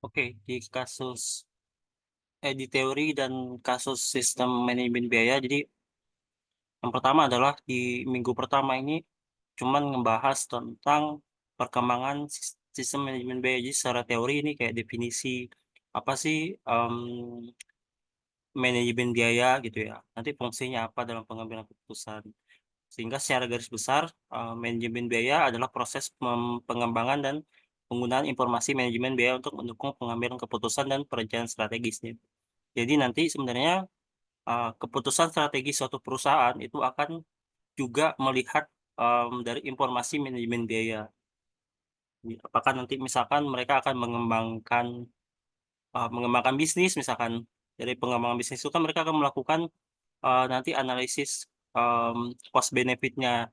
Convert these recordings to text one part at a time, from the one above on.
Oke, di teori dan kasus sistem manajemen biaya, jadi yang pertama adalah di minggu pertama ini cuman ngebahas tentang perkembangan sistem manajemen biaya. Jadi secara teori ini kayak definisi apa sih manajemen biaya gitu ya. Nanti fungsinya apa dalam pengambilan keputusan. Sehingga secara garis besar, manajemen biaya adalah proses pengembangan dan penggunaan informasi manajemen biaya untuk mendukung pengambilan keputusan dan perencanaan strategisnya. Jadi nanti sebenarnya keputusan strategi suatu perusahaan itu akan juga melihat dari informasi manajemen biaya. Apakah nanti misalkan mereka akan mengembangkan bisnis, misalkan dari pengembangan bisnis itu kan mereka akan melakukan nanti analisis cost benefitnya,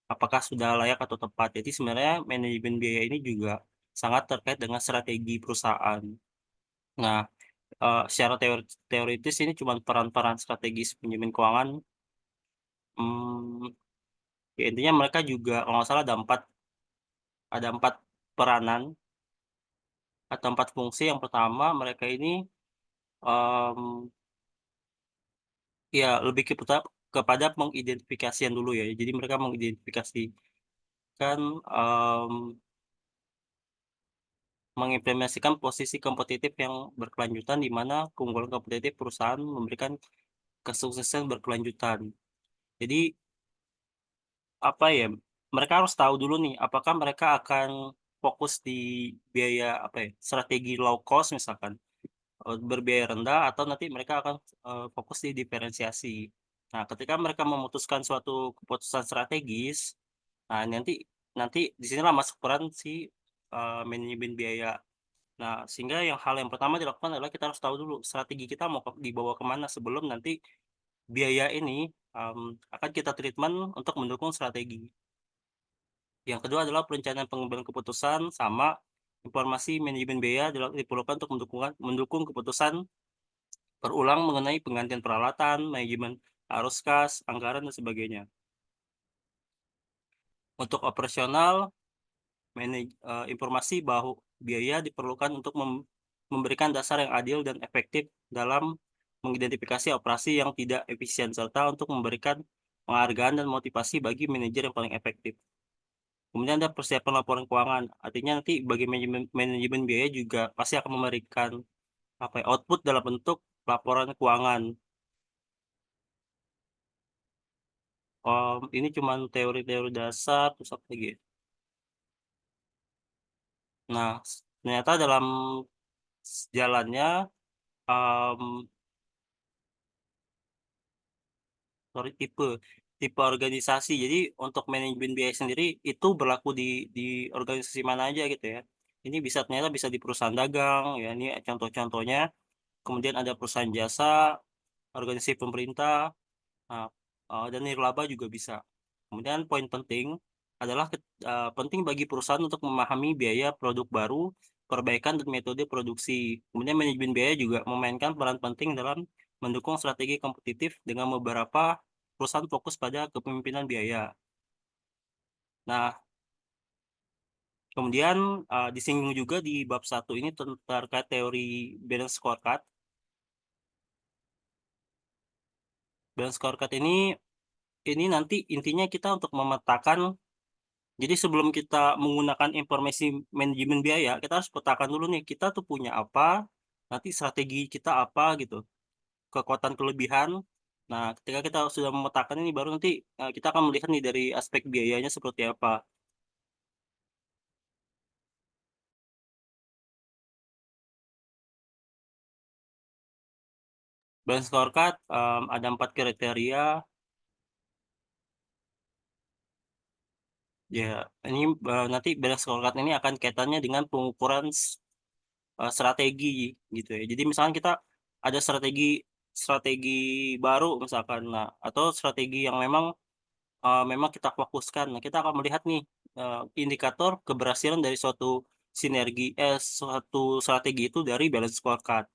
apakah sudah layak atau tepat. Jadi sebenarnya manajemen biaya ini juga sangat terkait dengan strategi perusahaan. Nah, secara teoritis ini cuma peran-peran strategis manajemen keuangan. Hmm, ya intinya mereka juga kalau nggak salah ada empat peranan atau empat fungsi. Yang pertama mereka ini em, ya lebih kepada mengidentifikasian dulu ya. Jadi mereka mengidentifikasikan mengimplementasikan posisi kompetitif yang berkelanjutan di mana keunggulan kompetitif perusahaan memberikan kesuksesan berkelanjutan. Jadi apa ya? Mereka harus tahu dulu nih apakah mereka akan fokus di biaya apa ya? Strategi low cost misalkan berbiaya rendah atau nanti mereka akan fokus di diferensiasi. Nah, ketika mereka memutuskan suatu keputusan strategis, nah nanti nanti di sinilah masuk peran si manajemen biaya. Nah, sehingga hal yang pertama dilakukan adalah kita harus tahu dulu strategi kita mau dibawa kemana sebelum nanti biaya ini akan kita treatment untuk mendukung strategi. Yang kedua adalah perencanaan pengambilan keputusan sama informasi manajemen biaya diperlukan untuk mendukung keputusan berulang mengenai penggantian peralatan, manajemen arus kas, anggaran, dan sebagainya. Untuk operasional, informasi bahwa biaya diperlukan untuk memberikan dasar yang adil dan efektif dalam mengidentifikasi operasi yang tidak efisien, serta untuk memberikan penghargaan dan motivasi bagi manajer yang paling efektif. Kemudian ada persiapan laporan keuangan, artinya nanti bagi manajemen biaya juga pasti akan memberikan apa ya, output dalam bentuk laporan keuangan. Ini cuma teori-teori dasar, terus apa lagi ya? Nah, ternyata dalam jalannya, um, sorry, tipe organisasi. Jadi untuk manajemen biaya sendiri itu berlaku di organisasi mana aja gitu ya. Ini ternyata bisa di perusahaan dagang, ya ini contoh-contohnya. Kemudian ada perusahaan jasa, organisasi pemerintah, nah, dan nirlaba juga bisa. Kemudian poin penting adalah penting bagi perusahaan untuk memahami biaya produk baru, perbaikan dan metode produksi. Kemudian manajemen biaya juga memainkan peran penting dalam mendukung strategi kompetitif dengan beberapa perusahaan fokus pada kepemimpinan biaya. Nah, kemudian disinggung juga di bab satu ini terkait teori balance scorecard. Balance scorecard ini nanti intinya kita untuk memetakan. Jadi sebelum kita menggunakan informasi manajemen biaya, kita harus petakan dulu nih, kita tuh punya apa, nanti strategi kita apa gitu, kekuatan kelebihan. Nah, ketika kita sudah memetakan ini, baru nanti kita akan melihat nih dari aspek biayanya seperti apa. Balance scorecard ada 4 kriteria. Ya, ini nanti balance scorecard ini akan kaitannya dengan pengukuran strategi gitu ya. Jadi misalkan kita ada strategi strategi baru misalkan, nah atau strategi yang memang kita fokuskan. Nah, kita akan melihat nih indikator keberhasilan dari suatu strategi itu dari balance scorecard.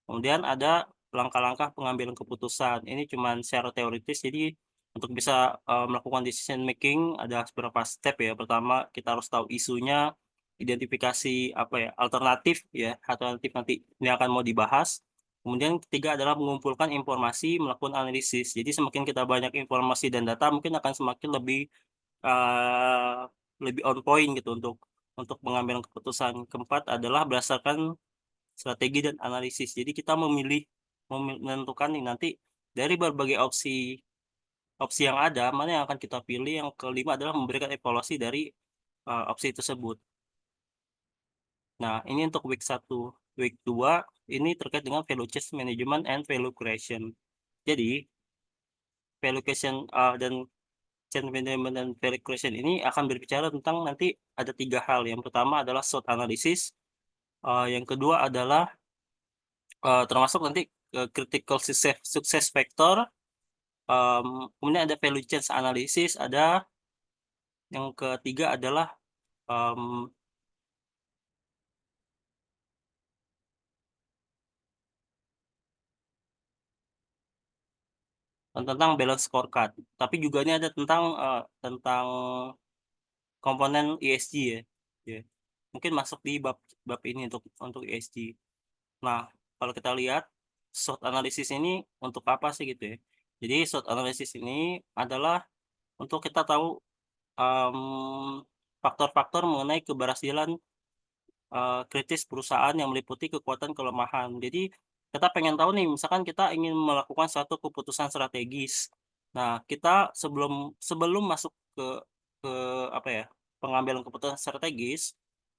Kemudian ada langkah-langkah pengambilan keputusan. Ini cuma secara teoritis, jadi untuk bisa melakukan decision making ada beberapa step ya. Pertama, kita harus tahu isunya, identifikasi apa ya alternatif ya alternatif nanti ini akan mau dibahas. Kemudian ketiga adalah mengumpulkan informasi, melakukan analisis. Jadi semakin kita banyak informasi dan data, mungkin akan semakin eh, lebih on point gitu untuk mengambil keputusan. Keempat adalah berdasarkan strategi dan analisis. Jadi kita menentukan nih nanti dari berbagai opsi yang ada, mana yang akan kita pilih. Yang kelima adalah memberikan evaluasi dari opsi tersebut. Nah, ini untuk week 1. Week 2 ini terkait dengan value chain management and value creation. Jadi, value creation dan chain management dan value creation ini akan berbicara tentang nanti ada 3 hal. Yang pertama adalah SWOT analysis, yang kedua adalah termasuk nanti critical success factor, kemudian ada value chain analysis, ada yang ketiga adalah em, tentang balance scorecard. Tapi juga ini ada tentang komponen ESG ya. Ya. Mungkin masuk di bab bab ini untuk ESG. Nah, kalau kita lihat SWOT analysis ini untuk apa sih gitu ya. Jadi SWOT analysis ini adalah untuk kita tahu em, faktor-faktor mengenai keberhasilan kritis perusahaan yang meliputi kekuatan kelemahan. Jadi kita pengen tahu nih, misalkan kita ingin melakukan satu keputusan strategis. Nah, kita sebelum sebelum masuk ke apa ya pengambilan keputusan strategis,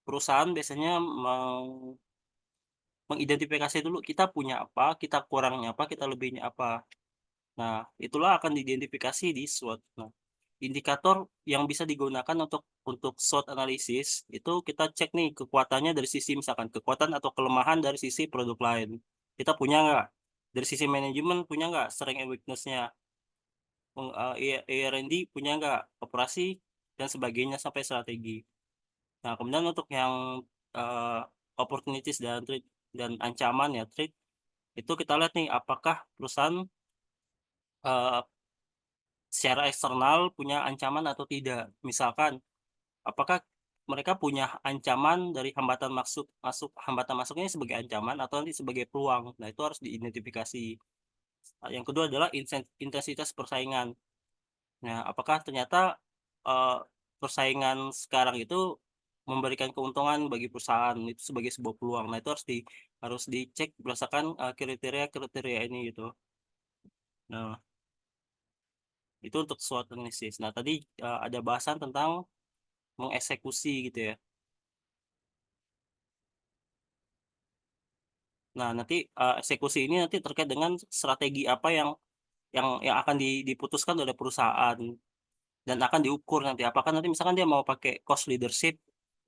perusahaan biasanya mengidentifikasi dulu kita punya apa, kita kurangnya apa, kita lebihnya apa. Nah, itulah akan diidentifikasi di SWOT. Nah, indikator yang bisa digunakan untuk SWOT analisis itu kita cek nih kekuatannya dari sisi misalkan kekuatan atau kelemahan dari sisi produk lain. Kita punya nggak? Dari sisi manajemen punya nggak strength and weakness-nya? R&D punya nggak? Operasi dan sebagainya sampai strategi. Nah, kemudian untuk yang eh, opportunities dan threat dan ancaman ya threat itu kita lihat nih apakah perusahaan eh, secara eksternal punya ancaman atau tidak. Misalkan, apakah mereka punya ancaman dari hambatan hambatan masuknya sebagai ancaman atau nanti sebagai peluang. Nah, itu harus diidentifikasi. Nah, yang kedua adalah intensitas persaingan. Nah, apakah ternyata eh, persaingan sekarang itu memberikan keuntungan bagi perusahaan itu sebagai sebuah peluang. Nah, itu harus dicek berdasarkan kriteria-kriteria ini gitu. Nah, itu untuk SWOT analisis. Nah, tadi ada bahasan tentang mengeksekusi gitu ya. Nah, nanti eksekusi ini nanti terkait dengan strategi apa yang akan diputuskan oleh perusahaan dan akan diukur nanti. Apakah nanti misalkan dia mau pakai cost leadership.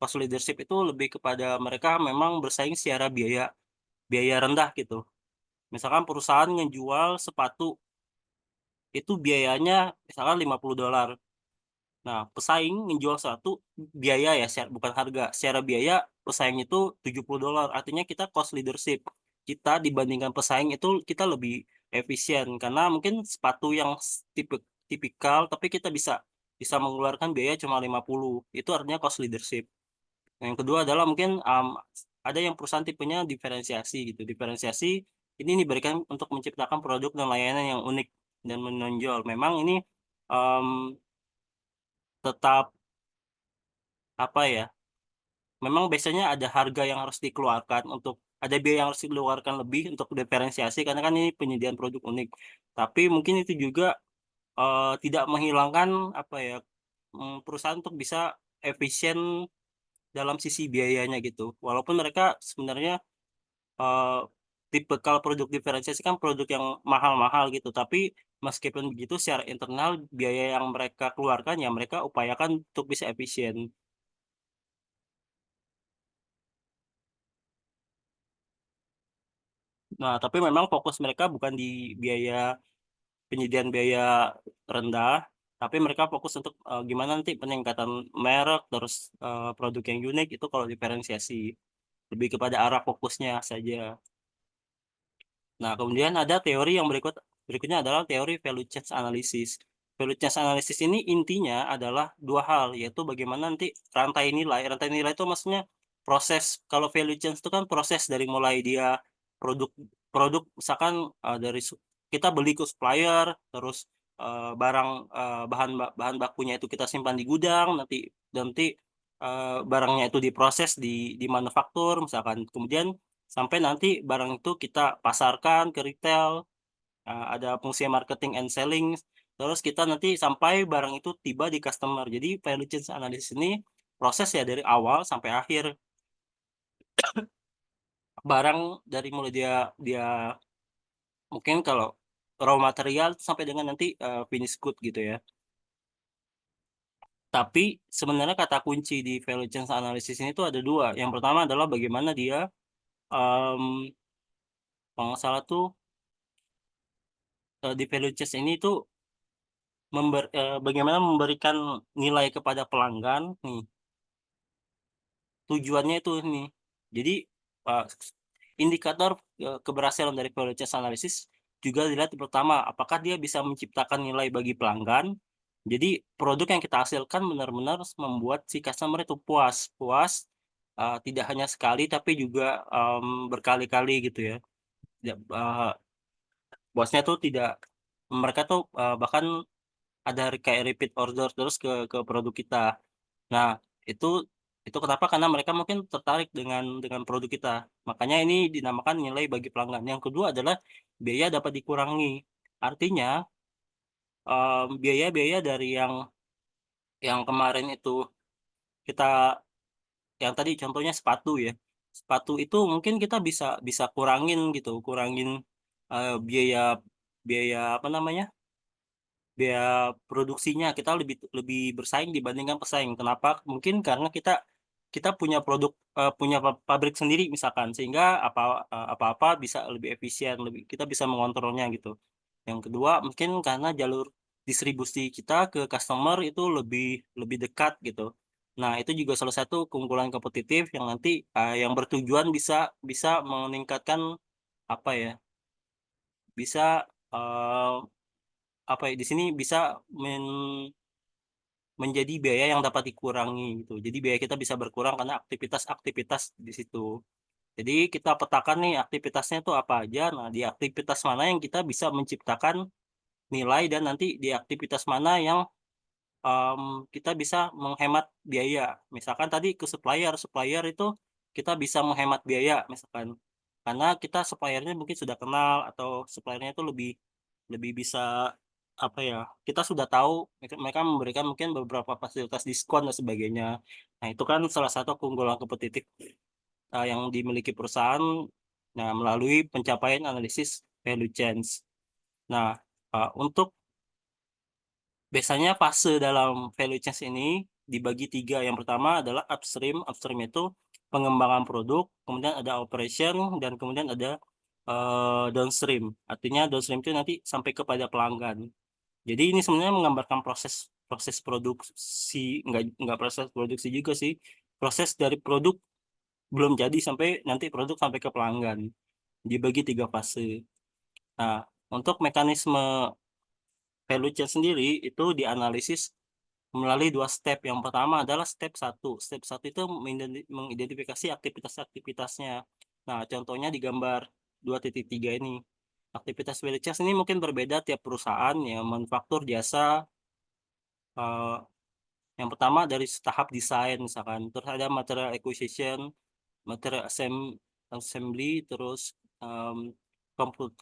Cost leadership itu lebih kepada mereka memang bersaing secara biaya biaya rendah gitu. Misalkan perusahaan ngejual sepatu itu biayanya misalkan $50. Nah, pesaing menjual satu biaya ya, bukan harga. Secara biaya, pesaing itu $70. Artinya kita cost leadership. Kita dibandingkan pesaing itu kita lebih efisien. Karena mungkin sepatu yang tipikal, tapi kita bisa bisa mengeluarkan biaya cuma 50. Itu artinya cost leadership. Nah, yang kedua adalah mungkin ada yang perusahaan tipenya diferensiasi gitu. Diferensiasi ini diberikan untuk menciptakan produk dan layanan yang unik dan menonjol. Memang ini em, tetap apa ya memang biasanya ada harga yang harus dikeluarkan untuk ada biaya yang harus dikeluarkan lebih untuk diferensiasi karena kan ini penyediaan produk unik tapi mungkin itu juga tidak menghilangkan apa ya perusahaan untuk bisa efisien dalam sisi biayanya gitu walaupun mereka sebenarnya eh, tipe kalau produk diferensiasi kan produk yang mahal-mahal gitu tapi meskipun begitu secara internal biaya yang mereka keluarkan ya mereka upayakan untuk bisa efisien. Nah, tapi memang fokus mereka bukan di biaya penyediaan biaya rendah, tapi mereka fokus untuk gimana nanti peningkatan merek, terus produk yang unik itu kalau diferensiasi lebih kepada arah fokusnya saja. Nah, kemudian ada teori yang berikutnya adalah teori value chain analysis. Value chain analysis ini intinya adalah 2 hal, yaitu bagaimana nanti rantai nilai. Rantai nilai itu maksudnya proses, kalau value chain itu kan proses dari mulai dia produk produk misalkan, dari kita beli ke supplier, terus, barang, bahan bakunya itu kita simpan di gudang, nanti nanti, barangnya itu diproses di manufaktur misalkan, kemudian sampai nanti barang itu kita pasarkan ke retail. Ada fungsi marketing and selling, terus kita nanti sampai barang itu tiba di customer. Jadi value chain analysis ini proses ya dari awal sampai akhir. Barang dari mulai dia dia mungkin kalau raw material sampai dengan nanti, finished good gitu ya. Tapi sebenarnya kata kunci di value chain analysis ini tuh ada 2. Yang pertama adalah bagaimana dia, mmm, kalau nggak salah tuh, di value chain ini tuh bagaimana memberikan nilai kepada pelanggan nih. Tujuannya itu ini. Jadi, eee, indikator, keberhasilan dari value chain analysis juga dilihat pertama, apakah dia bisa menciptakan nilai bagi pelanggan. Jadi produk yang kita hasilkan benar-benar membuat si customer itu puas. Puas, tidak hanya sekali tapi juga, berkali-kali gitu ya. Puasnya tuh tidak, mereka tuh, bahkan ada kayak repeat order terus ke produk kita. Nah, itu itu kenapa, karena mereka mungkin tertarik dengan produk kita. Makanya ini dinamakan nilai bagi pelanggan. Yang kedua adalah biaya dapat dikurangi. Artinya, biaya-biaya dari yang kemarin itu kita, yang tadi contohnya sepatu ya. Sepatu itu mungkin kita bisa bisa kurangin gitu, kurangin, biaya biaya apa namanya, biaya produksinya, kita lebih lebih bersaing dibandingkan pesaing. Kenapa? Mungkin karena kita kita punya produk, punya pabrik sendiri misalkan, sehingga apa-apa bisa lebih efisien, kita bisa mengontrolnya gitu. Yang kedua mungkin karena jalur distribusi kita ke customer itu lebih lebih dekat gitu. Nah, itu juga salah satu keunggulan kompetitif yang nanti, yang bertujuan bisa bisa meningkatkan apa ya, bisa, apa ya, di sini bisa menjadi biaya yang dapat dikurangi gitu. Jadi biaya kita bisa berkurang karena aktivitas-aktivitas di situ. Jadi kita petakan nih aktivitasnya tuh apa aja. Nah, di aktivitas mana yang kita bisa menciptakan nilai, dan nanti di aktivitas mana yang, kita bisa menghemat biaya. Misalkan tadi ke supplier, supplier itu kita bisa menghemat biaya misalkan. Karena kita supplier-nya mungkin sudah kenal, atau supplier-nya itu lebih lebih bisa, apa ya, kita sudah tahu mereka memberikan mungkin beberapa fasilitas diskon dan sebagainya. Nah, itu kan salah satu keunggulan kompetitif, yang dimiliki perusahaan, nah melalui pencapaian analisis value chains. Nah, untuk biasanya fase dalam value chains ini dibagi 3. Yang pertama adalah upstream. Upstream itu pengembangan produk, kemudian ada operation, dan kemudian ada, downstream. Artinya downstream itu nanti sampai kepada pelanggan. Jadi ini sebenarnya menggambarkan proses proses produksi, enggak proses produksi juga sih, proses dari produk belum jadi sampai nanti produk sampai ke pelanggan, dibagi 3 fase. Nah, untuk mekanisme value chain sendiri itu dianalisis melalui 2 step. Yang pertama adalah step 1. Step 1 itu mengidentifikasi aktivitas-aktivitasnya. Nah, contohnya di gambar 2.3 ini. Aktivitas value chain ini mungkin berbeda tiap perusahaan ya, manufaktur, jasa, eee, yang pertama dari tahap desain misalkan, terus ada material acquisition, material assembly, terus,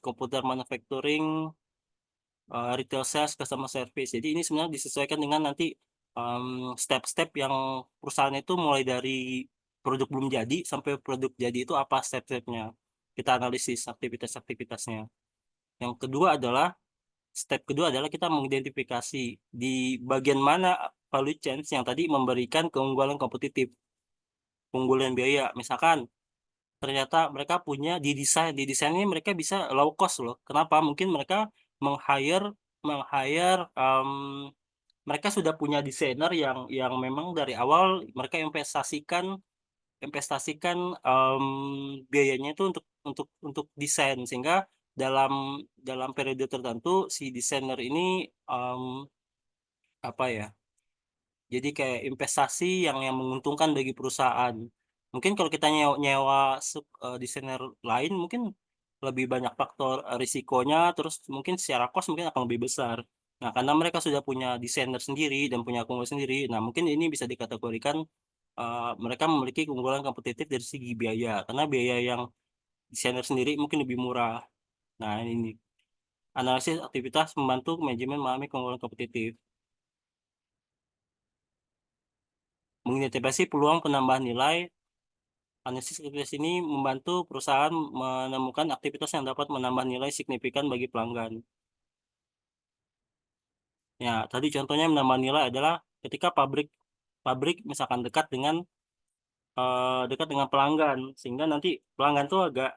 komputer manufacturing, retail sales, customer service. Jadi ini sebenarnya disesuaikan dengan nanti, step-step yang perusahaan itu mulai dari produk belum jadi sampai produk jadi itu apa step-stepnya. Kita analisis aktivitas-aktivitasnya. Yang kedua adalah Step kedua adalah kita mengidentifikasi di bagian mana value chain yang tadi memberikan keunggulan kompetitif, keunggulan biaya. Misalkan ternyata mereka punya di desain ini mereka bisa low cost loh. Kenapa? Mungkin mereka meng-hire meng-hire, mereka sudah punya desainer yang memang dari awal mereka investasikan investasikan, biayanya itu untuk desain, sehingga dalam dalam periode tertentu si desainer ini, apa ya? Jadi kayak investasi yang menguntungkan bagi perusahaan. Mungkin kalau kita nyewa, nyewa desainer lain mungkin lebih banyak faktor risikonya, terus mungkin secara cost mungkin akan lebih besar. Nah, karena mereka sudah punya desainer sendiri dan punya keunggulan sendiri, nah mungkin ini bisa dikategorikan mereka memiliki keunggulan kompetitif dari segi biaya, karena biaya yang desainer sendiri mungkin lebih murah. Nah, ini analisis aktivitas membantu manajemen memahami keunggulan kompetitif. Mengidentifikasi peluang penambahan nilai. Analisis aktivitas ini membantu perusahaan menemukan aktivitas yang dapat menambah nilai signifikan bagi pelanggan. Ya, tadi contohnya menambah nilai adalah ketika pabrik pabrik misalkan dekat dengan pelanggan, sehingga nanti pelanggan tuh agak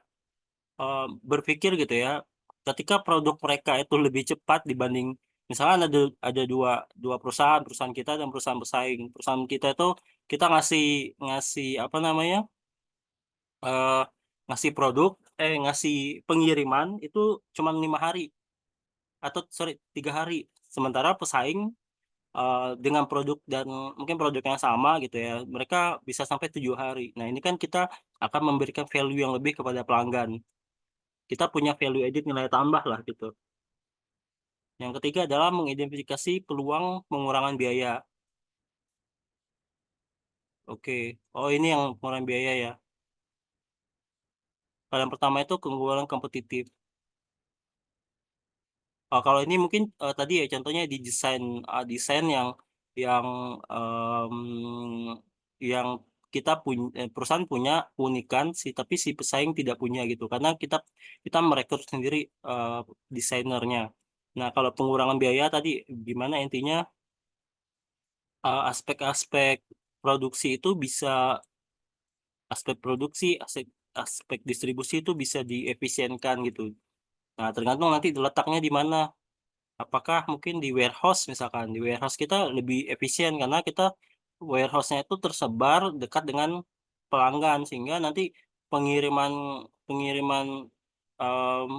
eh, berpikir gitu ya, ketika produk mereka itu lebih cepat dibanding misalkan ada dua dua perusahaan kita dan perusahaan bersaing. Perusahaan kita itu kita ngasih ngasih apa namanya? eh, ngasih produk ngasih pengiriman itu cuma 5 hari atau sorry 3 hari, sementara pesaing dengan produk dan mungkin produk yang sama gitu ya mereka bisa sampai 7 hari. Nah ini kan kita akan memberikan value yang lebih kepada pelanggan, kita punya value added nilai tambah lah gitu. Yang ketiga adalah mengidentifikasi peluang pengurangan biaya. Oke, oh ini yang pengurangan biaya ya. Kalau yang pertama itu keunggulan kompetitif. Kalau ini mungkin tadi ya contohnya di desain desain yang em, yang kita punya perusahaan punya keunikan sih tapi si pesaing tidak punya gitu karena kita merekrut sendiri eh, desainernya. Nah, kalau pengurangan biaya tadi gimana intinya aspek-aspek produksi itu bisa aspek produksi aspek aspek distribusi itu bisa diefisienkan gitu. Nah, tergantung nanti letaknya di mana. Apakah mungkin di warehouse misalkan di warehouse kita lebih efisien karena kita warehouse-nya itu tersebar dekat dengan pelanggan sehingga nanti pengiriman pengiriman em,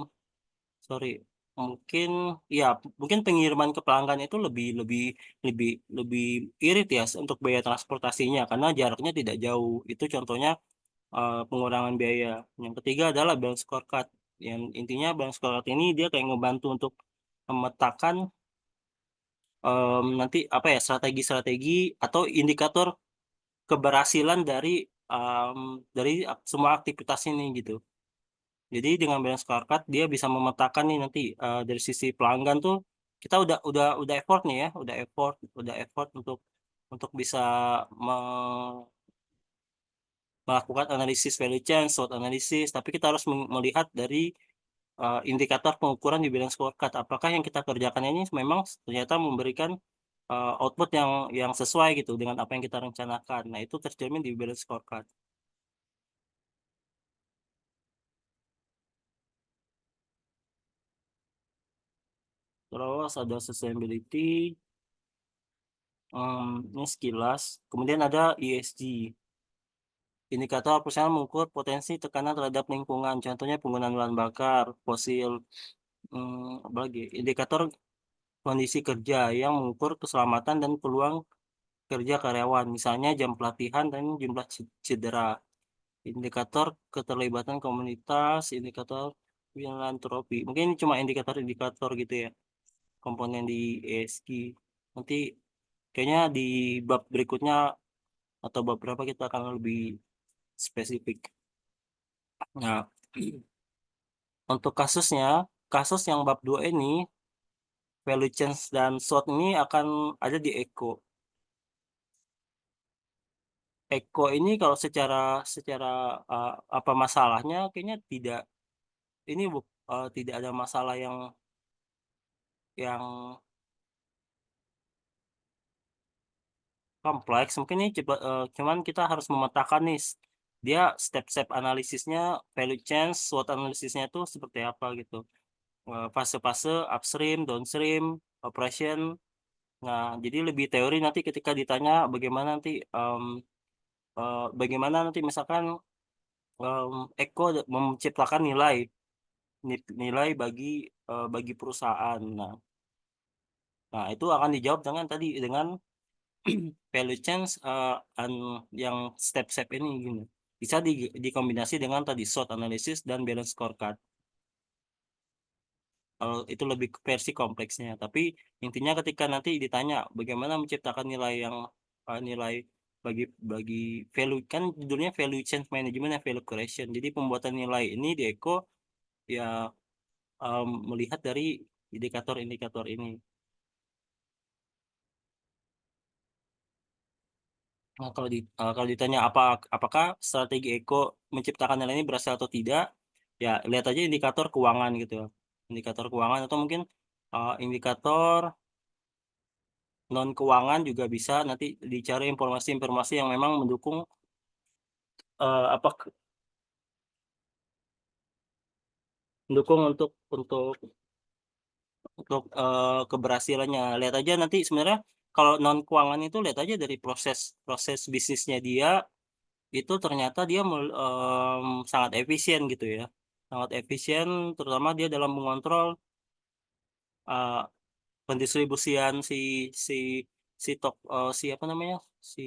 sorry mungkin ya mungkin pengiriman ke pelanggan itu lebih lebih lebih lebih irit ya untuk biaya transportasinya karena jaraknya tidak jauh. Itu contohnya pengurangan biaya. Yang ketiga adalah balance scorecard. Yang intinya balance scorecard ini dia kayak ngebantu untuk memetakan nanti apa ya strategi-strategi atau indikator keberhasilan em, dari semua aktivitas ini gitu. Jadi dengan balance scorecard dia bisa memetakan nih nanti dari sisi pelanggan tuh kita udah effort nih ya, udah effort untuk bisa me- melakukan analisis value chain, SWOT analisis, tapi kita harus melihat dari indikator pengukuran di bidang scorecard. Apakah yang kita kerjakan ini memang ternyata memberikan output yang sesuai gitu dengan apa yang kita rencanakan. Nah, itu tercermin di balance scorecard. Terus ada sustainability, ini sekilas. Kemudian ada ESG. Indikator perusahaan mengukur potensi tekanan terhadap lingkungan. Contohnya penggunaan bahan bakar, fosil, apa lagi? Indikator kondisi kerja yang mengukur keselamatan dan peluang kerja karyawan. Misalnya jam pelatihan dan jumlah cedera. Indikator keterlibatan komunitas, indikator filantropi. Mungkin ini cuma indikator-indikator gitu ya, komponen di ESG. Nanti kayaknya di bab berikutnya atau bab berapa kita akan lebih spesifik. Nah, untuk kasus yang bab 2 ini, value chain dan SWOT ini akan ada di Eko. Eko ini kalau secara secara uh, apa masalahnya kayaknya ini tidak ada masalah yang kompleks. Mungkin ini cuman kita harus memetakan nih dia step-step analisisnya value chain SWOT analisisnya itu seperti apa gitu. Fase-fase upstream downstream operation. Nah jadi lebih teori nanti ketika ditanya bagaimana nanti misalkan Eko menciptakan nilai bagi perusahaan. Nah Nah, itu akan dijawab dengan tadi, dengan value change, yang step-step ini gini. Bisa dikombinasi dengan tadi SWOT analysis dan balance scorecard. Kalau itu lebih ke versi kompleksnya, tapi intinya ketika nanti ditanya bagaimana menciptakan nilai yang, nilai bagi bagi value, kan judulnya value change management dan value creation. Jadi pembuatan nilai ini di Eko ya, melihat dari indikator-indikator ini. Nah, kalau ditanya apakah strategi Eko menciptakan nilai ini berhasil atau tidak, ya lihat aja indikator keuangan gitu ya. Indikator keuangan atau mungkin indikator non keuangan juga bisa nanti dicari informasi-informasi yang memang mendukung, apa mendukung untuk keberhasilannya. Lihat aja nanti sebenarnya kalau non keuangan itu lihat aja dari proses proses bisnisnya dia, itu ternyata dia sangat efisien gitu ya. Sangat efisien, terutama dia dalam mengontrol, eee, pendistribusian si si apa namanya, si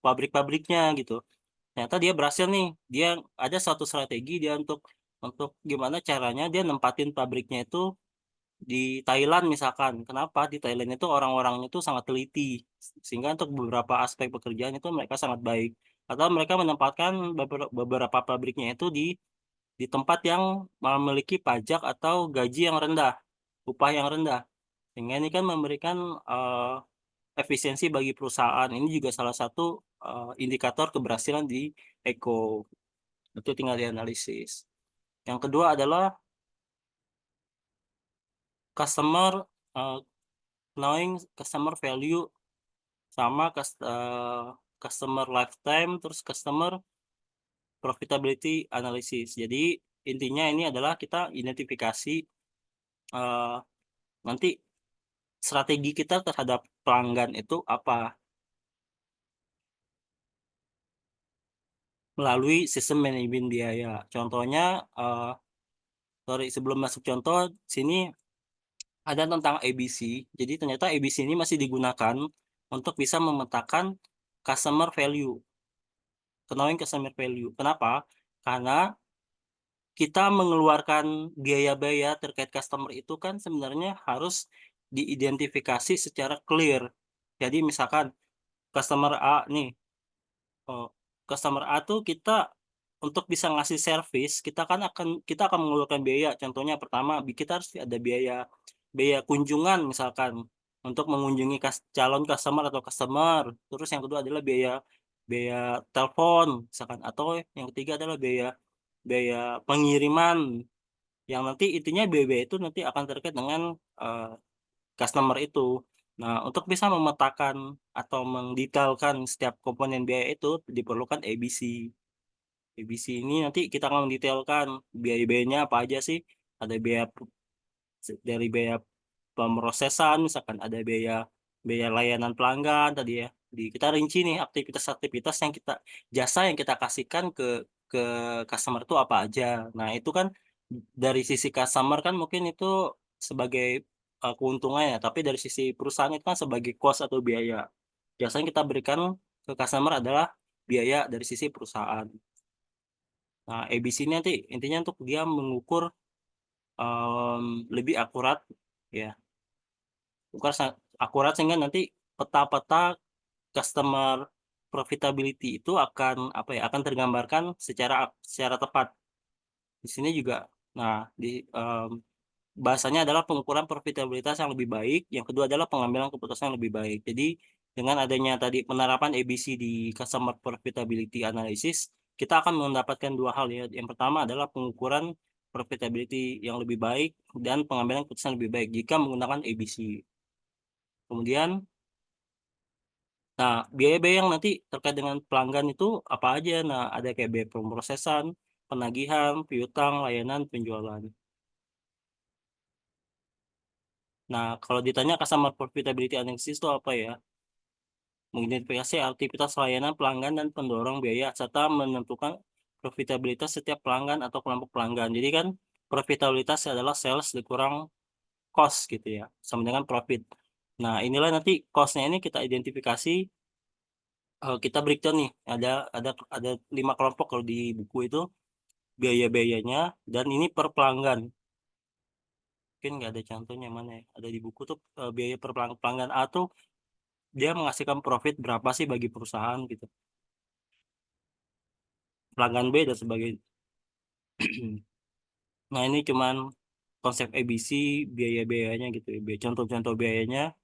pabrik-pabriknya gitu. Ternyata dia berhasil nih, dia ada suatu strategi dia untuk gimana caranya dia nempatin pabriknya itu di Thailand misalkan. Kenapa? Di Thailand itu orang-orangnya itu sangat teliti, sehingga untuk beberapa aspek pekerjaan itu mereka sangat baik. Atau mereka menempatkan beberapa pabriknya itu di tempat yang memiliki pajak atau gaji yang rendah, upah yang rendah. Sehingga ini kan memberikan, efisiensi bagi perusahaan. Ini juga salah satu, indikator keberhasilan di Eko. Itu tinggal dianalisis. Yang kedua adalah customer, eee, knowing customer value sama customer lifetime, terus customer profitability analysis. Jadi intinya ini adalah kita identifikasi, eee, nanti strategi kita terhadap pelanggan itu apa, melalui sistem manajemen biaya. Contohnya, sorry sebelum masuk contoh, sini ada tentang ABC. Jadi ternyata ABC ini masih digunakan untuk bisa memetakan customer value, knowing customer value. Kenapa? Karena kita mengeluarkan biaya-biaya terkait customer itu kan sebenarnya harus diidentifikasi secara clear. Jadi misalkan customer A nih, eee, customer A tuh kita untuk bisa ngasih servis, kita akan mengeluarkan biaya. Contohnya pertama, kita harus ada biaya biaya kunjungan misalkan, untuk mengunjungi calon customer atau customer. Terus yang kedua adalah biaya biaya telepon misalkan, atau yang ketiga adalah biaya biaya pengiriman, yang nanti intinya biaya-biaya itu nanti akan terkait dengan, customer itu. Nah, untuk bisa memetakan atau mendetailkan setiap komponen biaya itu diperlukan ABC. ABC ini nanti kita akan mendetailkan biaya-biayanya apa aja sih, ada biaya dari biaya pemrosesan, misalkan ada biaya biaya layanan pelanggan tadi ya, kita rinci nih aktivitas-aktivitas jasa yang kita kasihkan ke customer itu apa aja. Nah, itu kan dari sisi customer kan mungkin itu sebagai, keuntungan ya, tapi dari sisi perusahaan itu kan sebagai cost atau biaya. Jasa yang kita berikan ke customer adalah biaya dari sisi perusahaan. Nah, ABC ini nanti intinya untuk dia mengukur, lebih akurat ya, bukan akurat sehingga nanti peta-peta customer profitability itu akan, apa ya, akan tergambarkan secara tepat. Di sini juga nah bahasanya adalah pengukuran profitabilitas yang lebih baik, yang kedua adalah pengambilan keputusan yang lebih baik. Jadi, dengan adanya tadi penerapan ABC di customer profitability analysis, kita akan mendapatkan 2 hal ya. Yang pertama adalah pengukuran profitability yang lebih baik dan pengambilan keputusan lebih baik jika menggunakan ABC. Kemudian, nah biaya-biaya yang nanti terkait dengan pelanggan itu apa aja? Nah, ada kayak biaya pemrosesan, penagihan, piutang, layanan, penjualan. Nah, kalau ditanya customer profitability analysis itu apa ya? Mengidentifikasi aktivitas layanan pelanggan dan pendorong biaya, serta menentukan profitabilitas setiap pelanggan atau kelompok pelanggan. Jadi kan profitabilitas adalah sales dikurang cost gitu ya, sama dengan profit. Nah, inilah nanti cost-nya ini kita identifikasi, kita breakdown nih, ada 5 kelompok kalau di buku itu biaya-biayanya, dan ini per pelanggan. Mungkin nggak ada contohnya mana ya, ada di buku tuh, biaya per pelanggan A tuh dia menghasilkan profit berapa sih bagi perusahaan gitu. Pelanggan B dan sebagainya. Nah, ini cuman konsep ABC biaya-biayanya gitu ya. Contoh-contoh biayanya.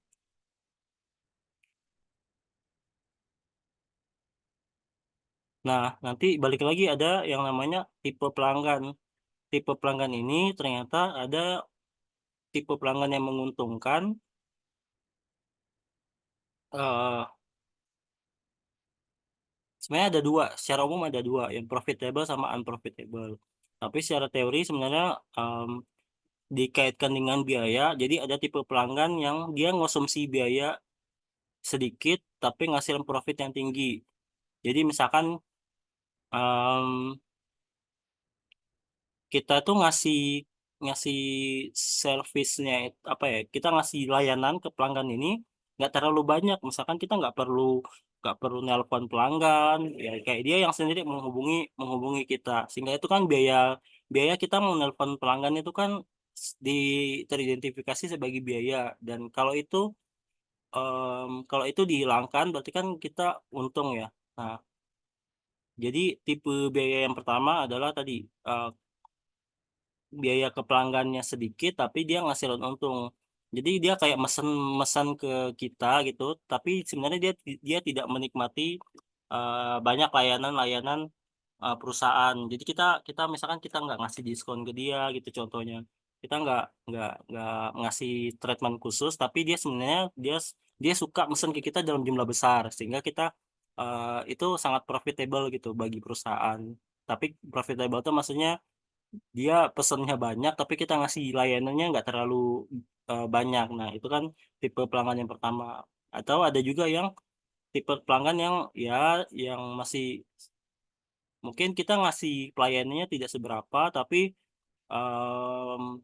Nah, nanti balik lagi ada yang namanya tipe pelanggan. Tipe pelanggan ini ternyata ada tipe pelanggan yang menguntungkan. eh Sebenarnya ada dua, secara umum ada dua, yang profitable sama unprofitable. Tapi secara teori sebenarnya, em, dikaitkan dengan biaya. Jadi ada tipe pelanggan yang dia ngonsumsi biaya sedikit tapi ngasilin profit yang tinggi. Jadi misalkan, em, kita tuh ngasih ngasih servisnya apa ya, kita ngasih layanan ke pelanggan ini nggak terlalu banyak. Misalkan kita nggak perlu nelpon pelanggan ya, kayak dia yang sendiri menghubungi menghubungi kita, sehingga itu kan biaya biaya kita mau nelpon pelanggan itu kan di teridentifikasi sebagai biaya. Dan kalau itu dihilangkan berarti kan kita untung ya. Nah, jadi tipe biaya yang pertama adalah tadi, eh, biaya ke pelanggannya sedikit tapi dia ngasilin untung. Jadi dia kayak mesen ke kita gitu, tapi sebenarnya dia tidak menikmati, banyak layanan-layanan, perusahaan. Jadi kita kita misalkan kita nggak ngasih diskon ke dia gitu contohnya. Kita nggak ngasih treatment khusus, tapi dia sebenarnya dia suka mesen ke kita dalam jumlah besar, sehingga kita, itu sangat profitable gitu bagi perusahaan. Tapi profitable itu maksudnya dia pesennya banyak tapi kita ngasih layanannya nggak terlalu, banyak. Nah, itu kan tipe pelanggan yang pertama. Atau ada juga yang tipe pelanggan yang ya yang masih mungkin kita ngasih pelayanannya tidak seberapa, tapi, em,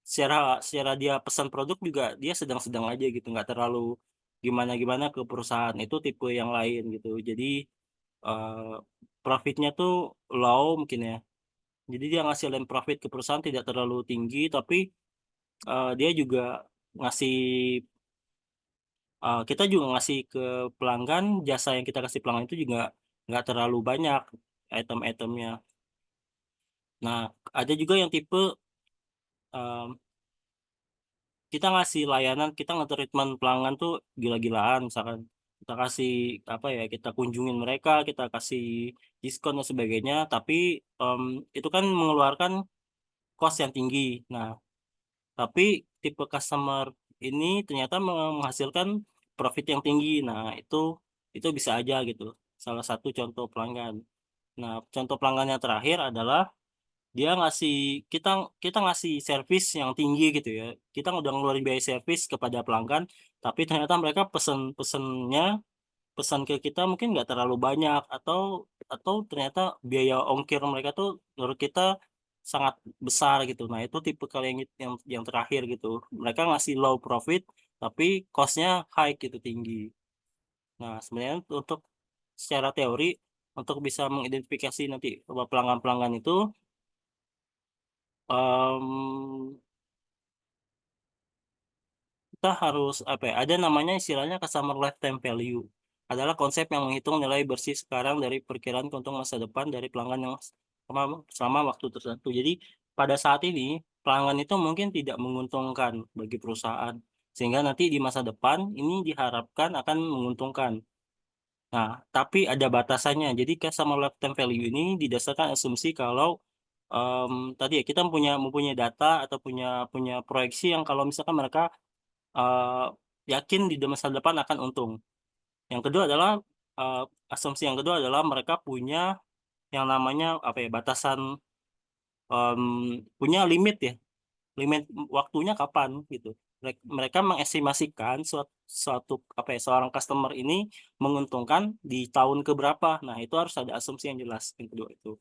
secara secara dia pesan produk juga dia sedang-sedang aja gitu, nggak terlalu gimana-gimana ke perusahaan. Itu tipe yang lain gitu. Jadi, eh, profitnya tuh low mungkin ya. Jadi dia ngasilin profit ke perusahaan tidak terlalu tinggi, tapi, dia juga ngasih, kita juga ngasih ke pelanggan, jasa yang kita kasih pelanggan itu juga nggak terlalu banyak item-itemnya. Nah, ada juga yang tipe, em, kita ngasih layanan, kita nge-treatment pelanggan tuh gila-gilaan. Misalkan kita kasih apa ya, kita kunjungin mereka, kita kasih diskon dan sebagainya, tapi, em, itu kan mengeluarkan cost yang tinggi. Nah, tapi tipe customer ini ternyata menghasilkan profit yang tinggi. Nah, itu bisa aja gitu. Salah satu contoh pelanggan. Nah, contoh pelanggan yang terakhir adalah dia ngasih kita kita ngasih servis yang tinggi gitu ya. Kita udah ngeluarin biaya servis kepada pelanggan, tapi ternyata mereka pesan ke kita mungkin nggak terlalu banyak, atau ternyata biaya ongkir mereka tuh menurut kita sangat besar gitu. Nah, itu tipe kali yang terakhir gitu. Mereka ngasih low profit tapi cost-nya high gitu, tinggi. Nah, sebenarnya untuk secara teori untuk bisa mengidentifikasi nanti pelanggan-pelanggan itu, em, kita harus apa ya, ada namanya istilahnya customer lifetime value, adalah konsep yang menghitung nilai bersih sekarang dari perkiraan keuntungan masa depan dari pelanggan yang selama waktu tertentu. Jadi pada saat ini pelanggan itu mungkin tidak menguntungkan bagi perusahaan, sehingga nanti di masa depan ini diharapkan akan menguntungkan. Nah, tapi ada batasannya. Jadi customer lifetime value ini didasarkan asumsi kalau, tadi ya kita mempunyai data atau punya punya proyeksi yang kalau misalkan mereka, eh, yakin di masa depan akan untung. Yang kedua adalah, eh, asumsi yang kedua adalah mereka punya yang namanya apa ya, batasan, em, punya limit ya, limit waktunya kapan gitu. Mereka mengestimasikan suatu apa ya, seorang customer ini menguntungkan di tahun keberapa. Nah, itu harus ada asumsi yang jelas yang kedua itu.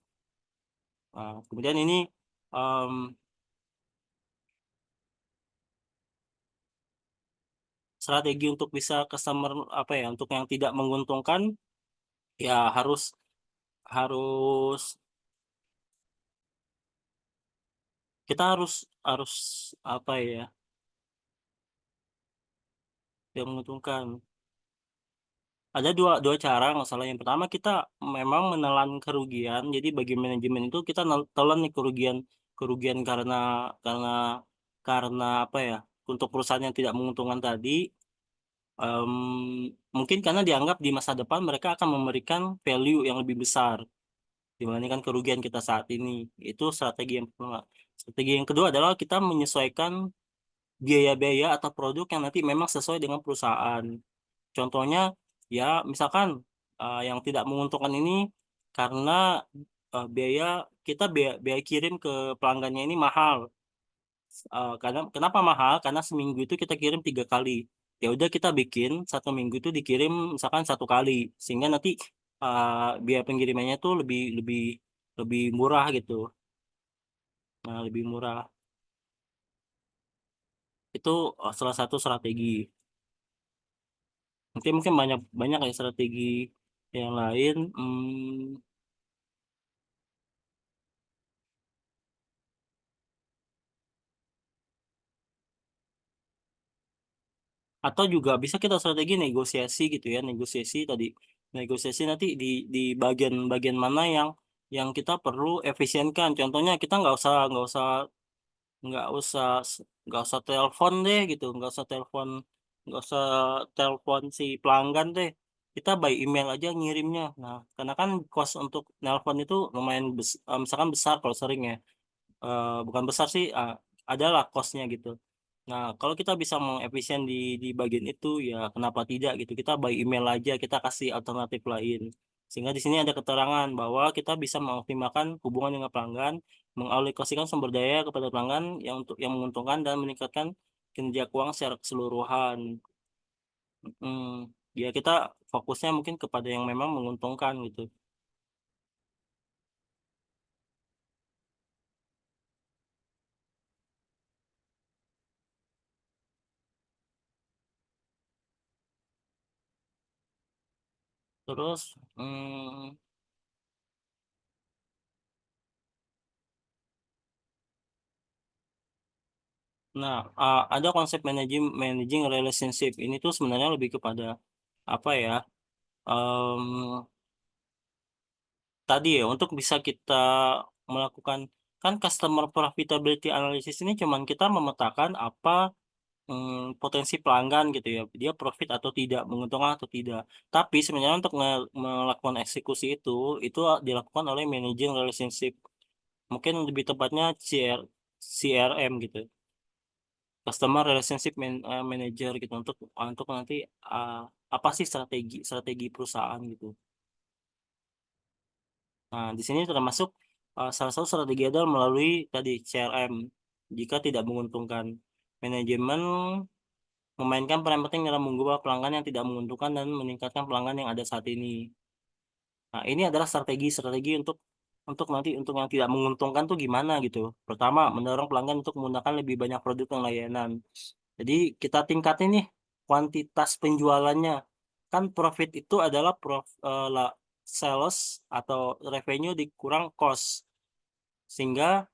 Kemudian ini, em, strategi untuk bisa customer apa ya, untuk yang tidak menguntungkan ya harus harus kita harus harus apa ya, yang menguntungkan. Ada dua dua cara nggak salah. Yang pertama kita memang menelan kerugian. Jadi bagi manajemen itu kita telan nih kerugian kerugian karena karena apa ya, untuk perusahaan yang tidak menguntungkan tadi. em, Mungkin karena dianggap di masa depan mereka akan memberikan value yang lebih besar dibandingkan kerugian kita saat ini. Itu strategi yang pertama. Strategi yang kedua adalah kita menyesuaikan biaya-biaya atau produk yang nanti memang sesuai dengan perusahaan. Contohnya ya misalkan yang tidak menguntungkan ini karena biaya kita biaya kirim ke pelanggannya ini mahal. Karena kenapa mahal? Karena seminggu itu kita kirim 3 kali. Ya udah kita bikin 1 minggu itu dikirim misalkan 1 kali, sehingga nanti biaya pengirimannya tuh lebih lebih lebih murah gitu. Nah, lebih murah. Itu salah satu strategi. Nanti mungkin banyak banyak ya strategi yang lain. Atau juga bisa kita strategi negosiasi gitu ya, negosiasi tadi, negosiasi nanti di bagian-bagian mana yang kita perlu efisienkan. Contohnya kita nggak usah nggak usah telepon deh gitu, nggak usah telepon si pelanggan deh, kita by email aja ngirimnya. Nah, karena kan cost untuk nelpon itu lumayan misalkan besar kalau sering ya. Bukan besar sih, adalah costnya gitu. Nah, kalau kita bisa mengefisien di bagian itu, ya kenapa tidak gitu. Kita by email aja, kita kasih alternatif lain. Sehingga di sini ada keterangan bahwa kita bisa mengoptimalkan hubungan dengan pelanggan, mengalokasikan sumber daya kepada pelanggan yang menguntungkan dan meningkatkan kinerja keuangan secara keseluruhan. Ya kita fokusnya mungkin kepada yang memang menguntungkan gitu. Terus, nah, ada konsep managing relationship. Ini tuh sebenarnya lebih kepada apa ya? em, Tadi ya untuk bisa kita melakukan, kan customer profitability analysis ini cuman kita memetakan apa potensi pelanggan gitu ya, dia profit atau tidak, menguntungkan atau tidak. Tapi sebenarnya untuk melakukan eksekusi itu dilakukan oleh managing relationship. Mungkin lebih tepatnya CRM gitu. Customer Relationship Manager gitu, untuk nanti uh, apa sih strategi strategi perusahaan gitu. Nah, di sini termasuk salah satu strategi adalah melalui tadi CRM. Jika tidak menguntungkan, manajemen memainkan peran penting dalam mengubah pelanggan yang tidak menguntungkan dan meningkatkan pelanggan yang ada saat ini. Nah, ini adalah strategi-strategi untuk nanti untuk yang tidak menguntungkan tuh gimana gitu. Pertama, mendorong pelanggan untuk menggunakan lebih banyak produk dan layanan. Jadi kita tingkatin nih kuantitas penjualannya. Kan profit itu adalah sales atau revenue dikurang cost. Sehingga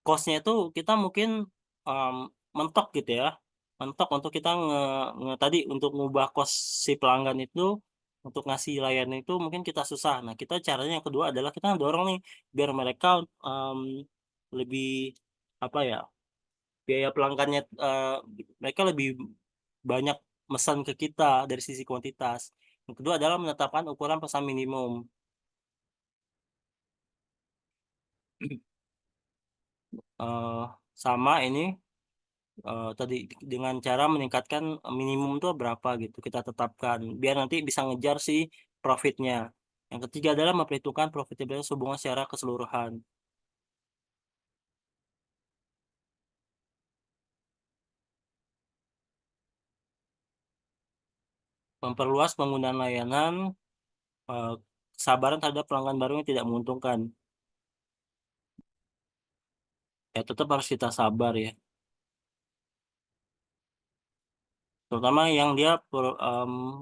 costnya itu kita mungkin um, mentok gitu ya. Mentok untuk kita tadi untuk ngubah cost si pelanggan itu, untuk ngasih layanan itu mungkin kita susah. Nah, kita caranya yang kedua adalah kita dorong nih biar mereka um, lebih apa ya, biaya pelanggannya, mereka lebih banyak mesan ke kita dari sisi kuantitas. Yang kedua adalah menetapkan ukuran pesan minimum. Eh, Sama ini tadi dengan cara meningkatkan minimum itu berapa gitu kita tetapkan biar nanti bisa ngejar si profitnya. Yang ketiga adalah memperhitungkan profitabilitas hubungan secara keseluruhan. Memperluas penggunaan layanan, eh, kesabaran terhadap pelanggan baru yang tidak menguntungkan. Ya tetap harus kita sabar ya. terutama yang dia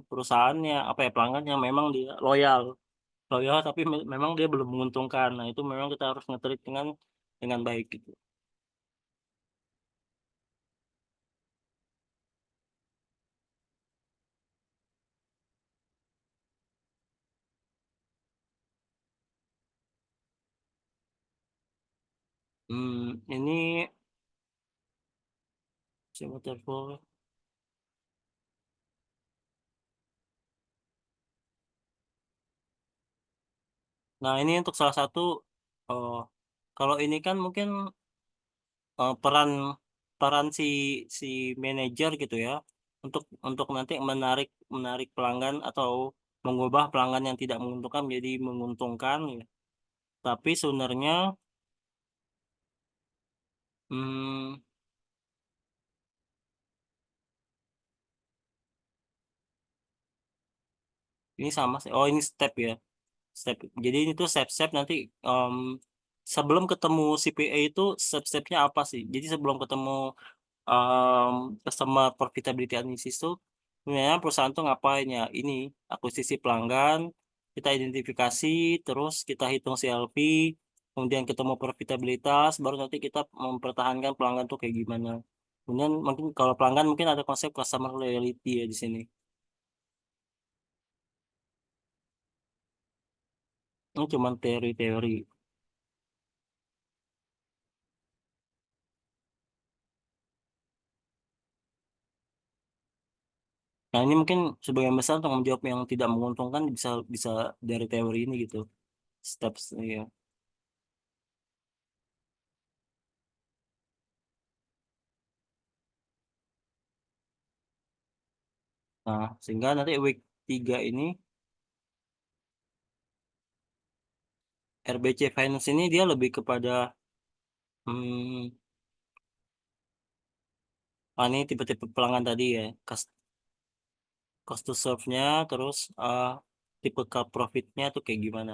perusahaannya apa ya, pelanggan yang memang dia loyal loyal tapi memang dia belum menguntungkan. Nah itu memang kita harus nge-treat dengan baik gitu. Ini coba telepon. Nah ini untuk salah satu, eh, kalau ini kan mungkin peran peran si manajer gitu ya, untuk nanti menarik menarik pelanggan atau mengubah pelanggan yang tidak menguntungkan menjadi menguntungkan ya. Tapi sebenarnya, hmm, ini sama sih. Oh ini step ya, step. Jadi ini tuh step-step nanti, em, sebelum ketemu CPA itu step-stepnya apa sih? Jadi sebelum ketemu um, customer profitability analysis itu sebenarnya perusahaan tuh ngapain ya? Ini akuisisi pelanggan, kita identifikasi, terus kita hitung CLV, kemudian ketemu profitabilitas, baru nanti kita mempertahankan pelanggan tuh kayak gimana. Kemudian mungkin kalau pelanggan mungkin ada konsep customer loyalty ya di sini. Ini cuma teori-teori. Nah ini mungkin sebagian besar tanggung jawab yang tidak menguntungkan bisa bisa dari teori ini gitu. Steps ya. Nah, sehingga nanti week 3 ini RBC Finance ini dia lebih kepada, hmm, ini tipe-tipe pelanggan tadi ya, cost to serve-nya, terus tipe cut profit-nya tuh kayak gimana.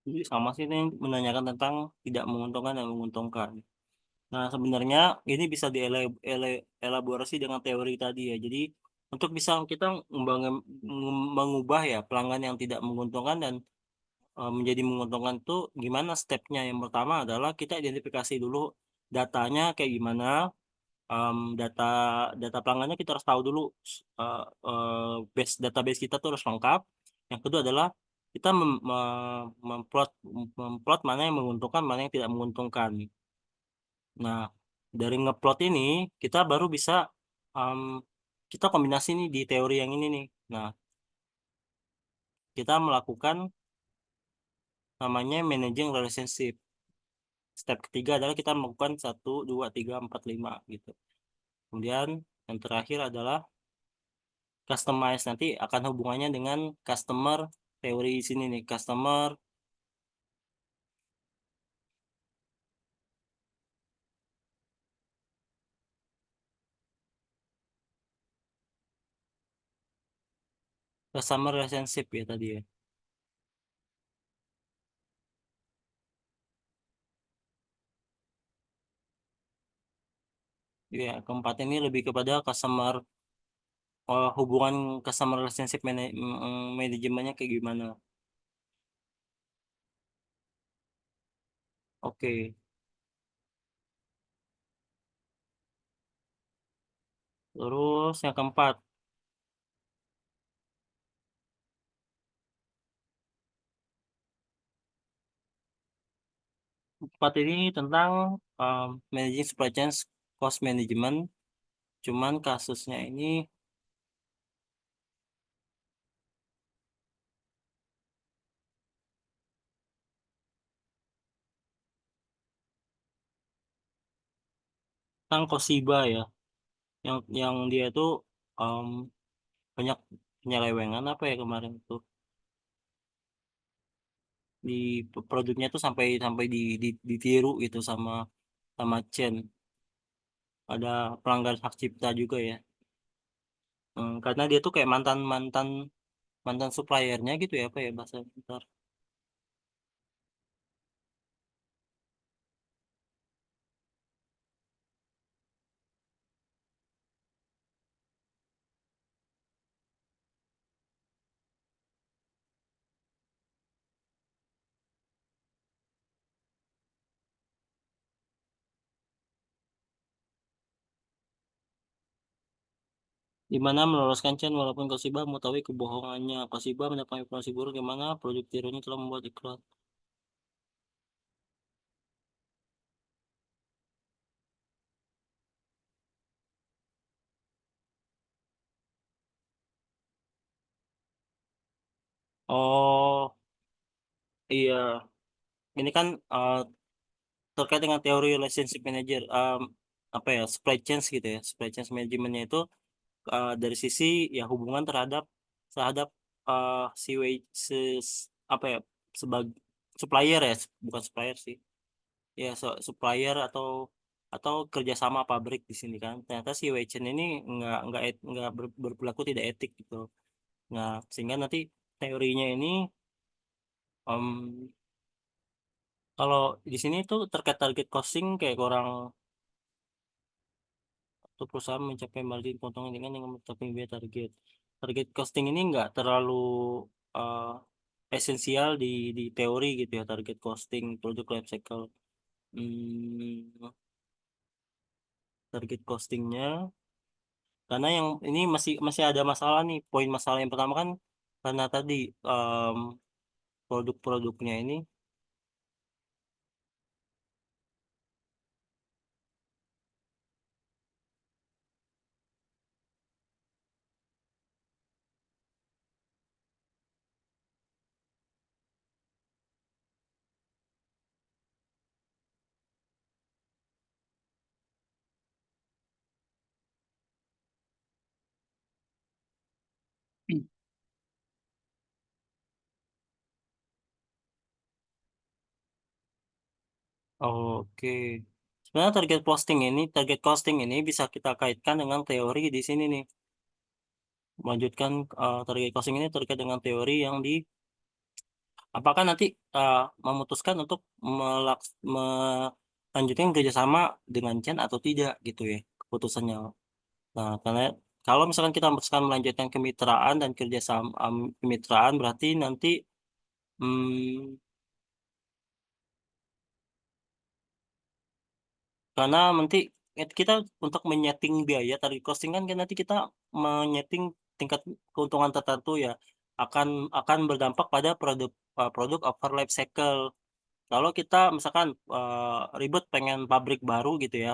Jadi sama sih ini menanyakan tentang tidak menguntungkan dan menguntungkan. Nah, sebenarnya ini bisa dielaborasi dengan teori tadi ya. Jadi untuk bisa kita mengubah ya pelanggan yang tidak menguntungkan dan menjadi menguntungkan tuh gimana stepnya. Yang pertama adalah kita identifikasi dulu datanya kayak gimana. Data data pelanggannya kita harus tahu dulu, database kita tuh harus lengkap. Yang kedua adalah kita memplot mana yang menguntungkan mana yang tidak menguntungkan. Nah dari ngeplot ini kita baru bisa, em, kita kombinasi nih di teori yang ini nih. Nah kita melakukan namanya managing relationship. Step ketiga adalah kita melakukan satu dua tiga empat lima gitu. Kemudian yang terakhir adalah customize, nanti akan hubungannya dengan customer, teori di sini nih customer relationship ya tadi ya. Ya keempat ini lebih kepada customer, hubungan customer relationship manajemennya kayak gimana. Oke, terus yang keempat, empat ini tentang managing supply chain cost management. Cuman kasusnya ini tentang Kosiba ya, yang dia itu, um, banyak penyelewengan apa ya kemarin tuh di produknya tuh sampai sampai ditiru gitu sama sama Chen. Ada pelanggaran hak cipta juga ya. Karena dia tuh kayak mantan mantan mantan suppliernya gitu ya apa ya bahasa bentar. Di mana meloloskan Chen walaupun Koshiba mengetahui kebohongannya. Koshiba mendapat informasi buruk di mana produk tirunya telah membuat iklan. Oh iya, ini kan terkait dengan teori relationship manager, apa ya supply chain gitu ya, supply chain manajemennya itu dari sisi ya hubungan terhadap terhadap si apa ya sebagai supplier ya, bukan supplier sih, ya supplier atau kerjasama pabrik di sini kan. Ternyata si Wei Chen ini nggak berperilaku tidak etik gitu. Nah, sehingga nanti teorinya ini em, kalau di sini tuh terkait target costing kayak kurang atau perusahaan mencapai margin keuntungan dengan menetapkan biaya target. Target costing ini nggak terlalu eh, esensial di teori gitu ya target costing produk life cycle. Target costingnya karena yang ini masih masih ada masalah nih. Poin masalah yang pertama kan karena tadi em, produk-produknya ini oke. Sebenarnya target costing ini bisa kita kaitkan dengan teori di sini nih. Melanjutkan target costing ini terkait dengan teori yang di apakah nanti uh, memutuskan untuk melanjutkan kerjasama dengan Chen atau tidak gitu ya keputusannya. Nah, karena kalau misalkan kita memutuskan melanjutkan kemitraan dan kerjasama kemitraan berarti nanti hmm, karena nanti kita untuk menyeting biaya target costing kan nanti kita menyeting tingkat keuntungan tertentu ya akan akan berdampak pada produk over life cycle. Kalau kita misalkan ribet pengen pabrik baru gitu ya,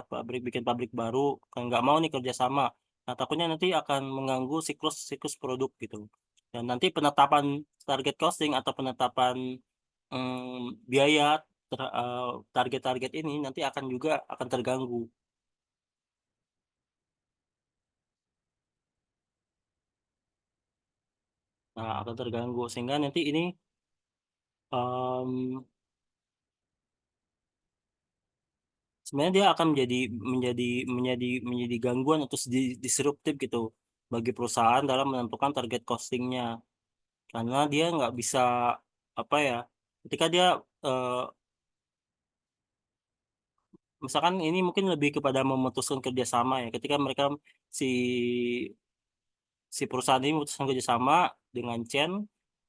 bikin pabrik baru, kan nggak mau nih kerjasama. Nah, takutnya nanti akan mengganggu siklus siklus produk gitu. Dan nanti penetapan target costing atau penetapan biaya target-target ini nanti akan juga akan terganggu. Nah, akan terganggu sehingga nanti ini em, sebenarnya dia akan menjadi menjadi gangguan atau disruptif gitu bagi perusahaan dalam menentukan target costingnya karena dia nggak bisa apa ya ketika dia eh, misalkan ini mungkin lebih kepada memutuskan kerjasama ya ketika mereka si si perusahaan ini memutuskan kerjasama dengan Chen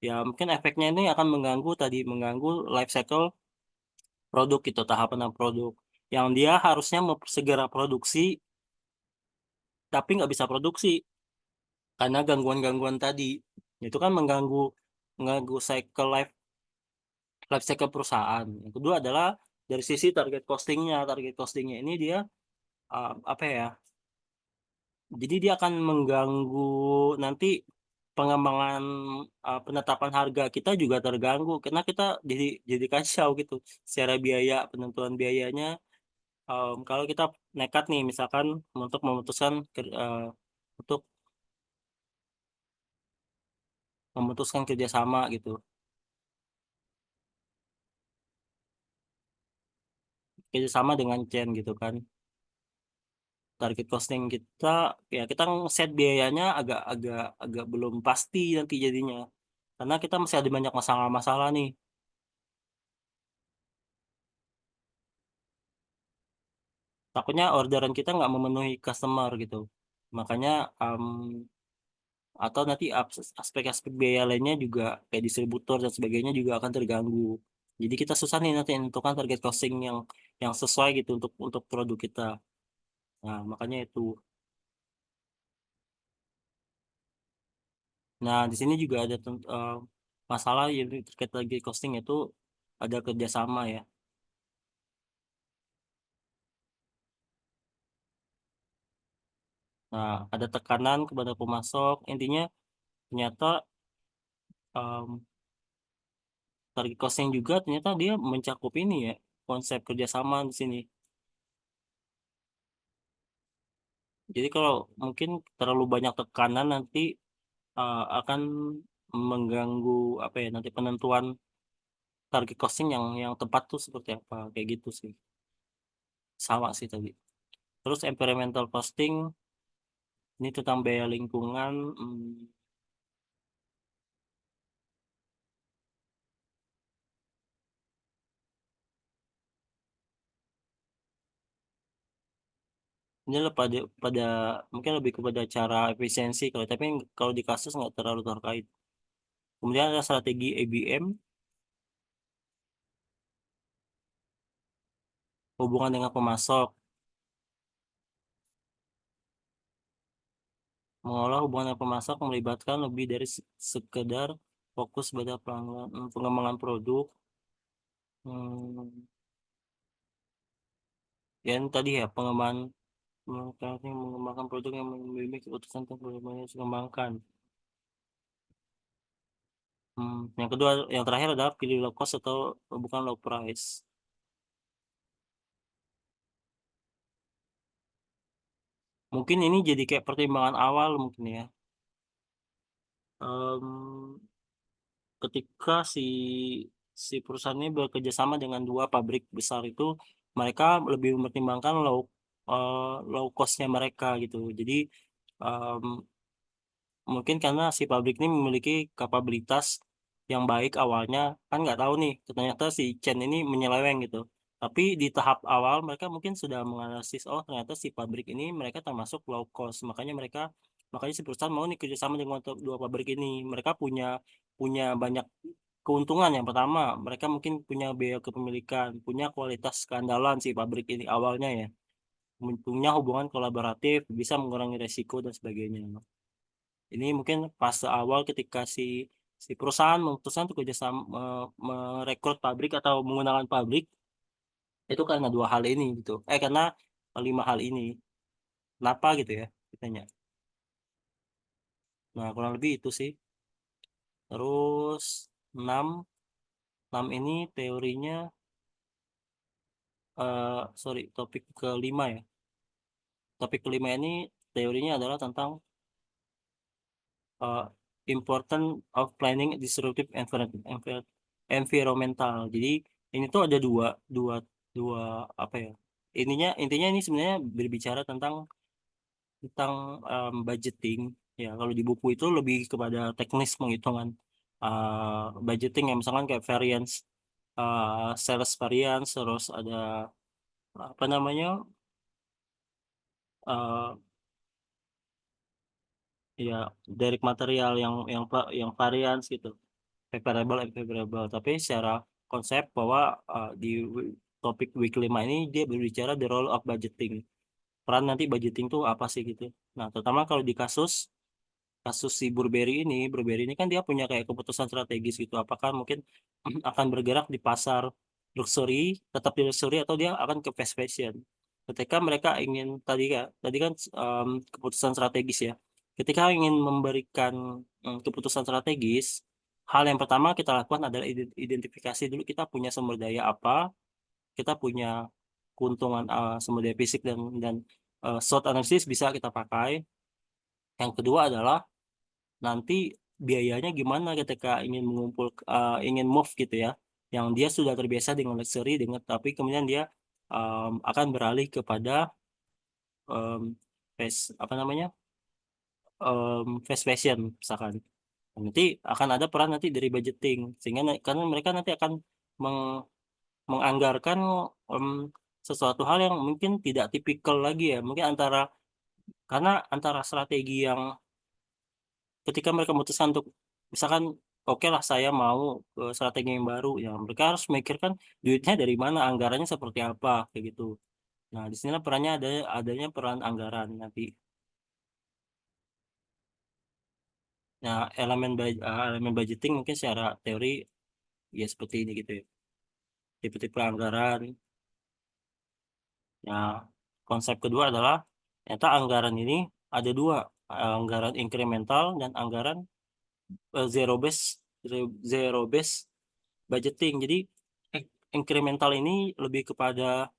ya mungkin efeknya ini akan mengganggu life cycle produk gitu tahapan produk yang dia harusnya segera produksi tapi nggak bisa produksi karena gangguan-gangguan tadi itu kan mengganggu life cycle perusahaan. Yang kedua adalah dari sisi target costingnya ini dia apa ya, jadi dia akan mengganggu nanti pengembangan penetapan harga kita juga terganggu karena kita jadi kacau gitu secara biaya penentuan biayanya. Kalau kita nekat nih misalkan untuk memutuskan untuk memutuskan kerjasama gitu. Kerjasama dengan chain gitu kan. Target costing kita, ya kita set biayanya agak agak agak belum pasti nanti jadinya. Karena kita masih ada banyak masalah-masalah nih. Takutnya orderan kita nggak memenuhi customer gitu. Makanya atau nanti aspek-aspek biaya lainnya juga kayak distributor dan sebagainya juga akan terganggu. Jadi kita susah nih nanti menentukan target costing yang sesuai gitu untuk produk kita. Nah, makanya itu. Nah, di sini juga ada masalah yang terkait target costing itu ada kerjasama ya. Nah, ada tekanan kepada pemasok. Intinya ternyata em, target costing juga ternyata dia mencakup ini ya, konsep kerjasama di sini. Jadi kalau mungkin terlalu banyak tekanan nanti akan mengganggu apa ya nanti penentuan target costing yang tepat tuh seperti apa kayak gitu sih. Sama sih tadi. Terus environmental costing ini tentang biaya lingkungan. Ini pada pada mungkin lebih kepada cara efisiensi kalau tapi kalau di kasus nggak terlalu terkait. Kemudian ada strategi ABM, hubungan dengan pemasok, mengolah hubungan dengan pemasok melibatkan lebih dari sekedar fokus pada pengembangan produk. Hmm, ya ini tadi ya pengembangan mengembangkan produk yang memiliki keputusan tentang bagaimana dikembangkan. Yang kedua, yang terakhir adalah pilih low cost atau bukan low price. Mungkin ini jadi kayak pertimbangan awal mungkin ya. Em, Ketika si perusahaan ini bekerja sama dengan dua pabrik besar itu, mereka lebih mempertimbangkan low costnya mereka gitu. Jadi em, mungkin karena si pabrik ini memiliki kapabilitas yang baik awalnya, kan nggak tahu nih, ternyata si Chen ini menyeleweng gitu. Tapi di tahap awal mereka mungkin sudah menganalisis, oh ternyata si pabrik ini mereka termasuk low cost, makanya si perusahaan mau nih kerjasama dengan dua pabrik ini. Mereka punya punya banyak keuntungan. Yang pertama, mereka mungkin punya biaya kepemilikan, punya kualitas keandalan si pabrik ini awalnya ya, punya hubungan kolaboratif, bisa mengurangi resiko dan sebagainya. Ini mungkin fase awal ketika si perusahaan memutuskan untuk kerjasama merekrut pabrik atau menggunakan pabrik itu karena dua hal ini gitu. Karena lima hal ini. Kenapa gitu ya? Kitanya. Nah, kurang lebih itu sih. Terus 6 6 ini teorinya sorry, topik kelima ya. Topik kelima ini teorinya adalah tentang uh, important of planning disruptive environmental. Jadi ini tuh ada dua dua dua apa ya? Intinya ini sebenarnya berbicara tentang budgeting. Ya kalau di buku itu lebih kepada teknis penghitungan budgeting yang misalkan kayak variance, sales variance, terus ada apa namanya uh, ya direct material yang variance gitu. Favorable and favorable. Tapi secara konsep bahwa di topik week 5 ini dia berbicara the role of budgeting. Peran nanti budgeting tuh apa sih gitu. Nah, terutama kalau di kasus si Burberry ini kan dia punya kayak keputusan strategis gitu. Apakah mungkin akan bergerak di pasar luxury, tetap di luxury atau dia akan ke fast fashion. Ketika mereka ingin tadi kan keputusan strategis ya. Ketika ingin memberikan keputusan strategis, hal yang pertama kita lakukan adalah identifikasi dulu kita punya sumber daya apa, kita punya keuntungan sumber daya fisik dan SWOT analisis bisa kita pakai. Yang kedua adalah nanti biayanya gimana ketika ingin ingin move gitu ya, yang dia sudah terbiasa dengan luxury dengan tapi kemudian dia akan beralih kepada em, apa namanya, fast fashion misalkan. Nanti akan ada peran nanti dari budgeting sehingga karena mereka nanti akan meng- menganggarkan em, sesuatu hal yang mungkin tidak tipikal lagi ya, mungkin karena antara strategi yang ketika mereka memutuskan untuk misalkan oke lah saya mau strategi yang baru ya, mereka harus memikirkan duitnya dari mana, anggarannya seperti apa kayak gitu. Nah di sinilah perannya adanya peran anggaran nanti. Nah elemen budgeting mungkin secara teori ya seperti ini gitu ya, tipe-tipe anggaran. Nah konsep kedua adalah ternyata anggaran ini ada dua, anggaran incremental dan anggaran zero base, zero base budgeting. Jadi incremental ini lebih kepada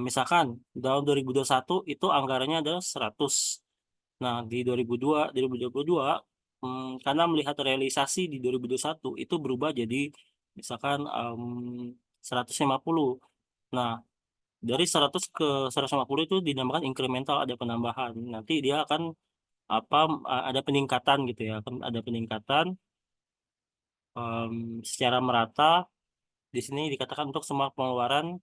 misalkan tahun 2021 itu anggarannya adalah 100. Nah, di 2022 karena melihat realisasi di 2021 itu berubah jadi misalkan 150. Nah, dari 100 ke 150 itu dinamakan incremental, ada penambahan. Nanti dia akan apa ada peningkatan gitu ya, akan ada peningkatan secara merata. Di sini dikatakan untuk semua pengeluaran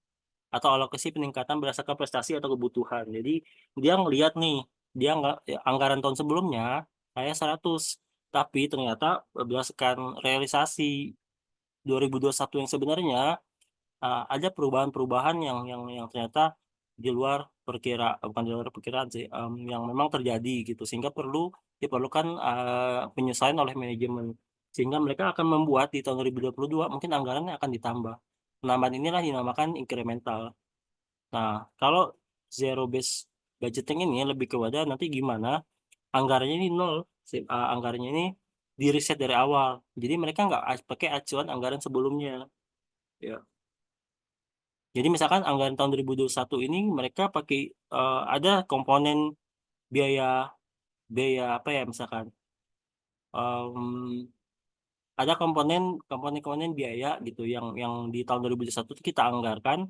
atau alokasi peningkatan berdasarkan prestasi atau kebutuhan. Jadi dia ngelihat nih, dia nggak ya, anggaran tahun sebelumnya kayak 100, tapi ternyata berdasarkan realisasi 2021 yang sebenarnya ada perubahan-perubahan yang ternyata di luar bukan di luar perkiraan sih, yang memang terjadi gitu sehingga diperlukan penyesuaian oleh manajemen, sehingga mereka akan membuat di tahun 2022 mungkin anggarannya akan ditambah. Penambahan inilah dinamakan incremental. Nah, kalau zero base budgeting ini lebih kepada nanti gimana anggarannya ini nol, anggarannya ini di reset dari awal. Jadi mereka nggak pakai acuan anggaran sebelumnya. Ya. Jadi misalkan anggaran tahun 2021 ini mereka pakai ada komponen biaya biaya apa ya misalkan em, ada komponen biaya gitu yang di tahun 2021 itu kita anggarkan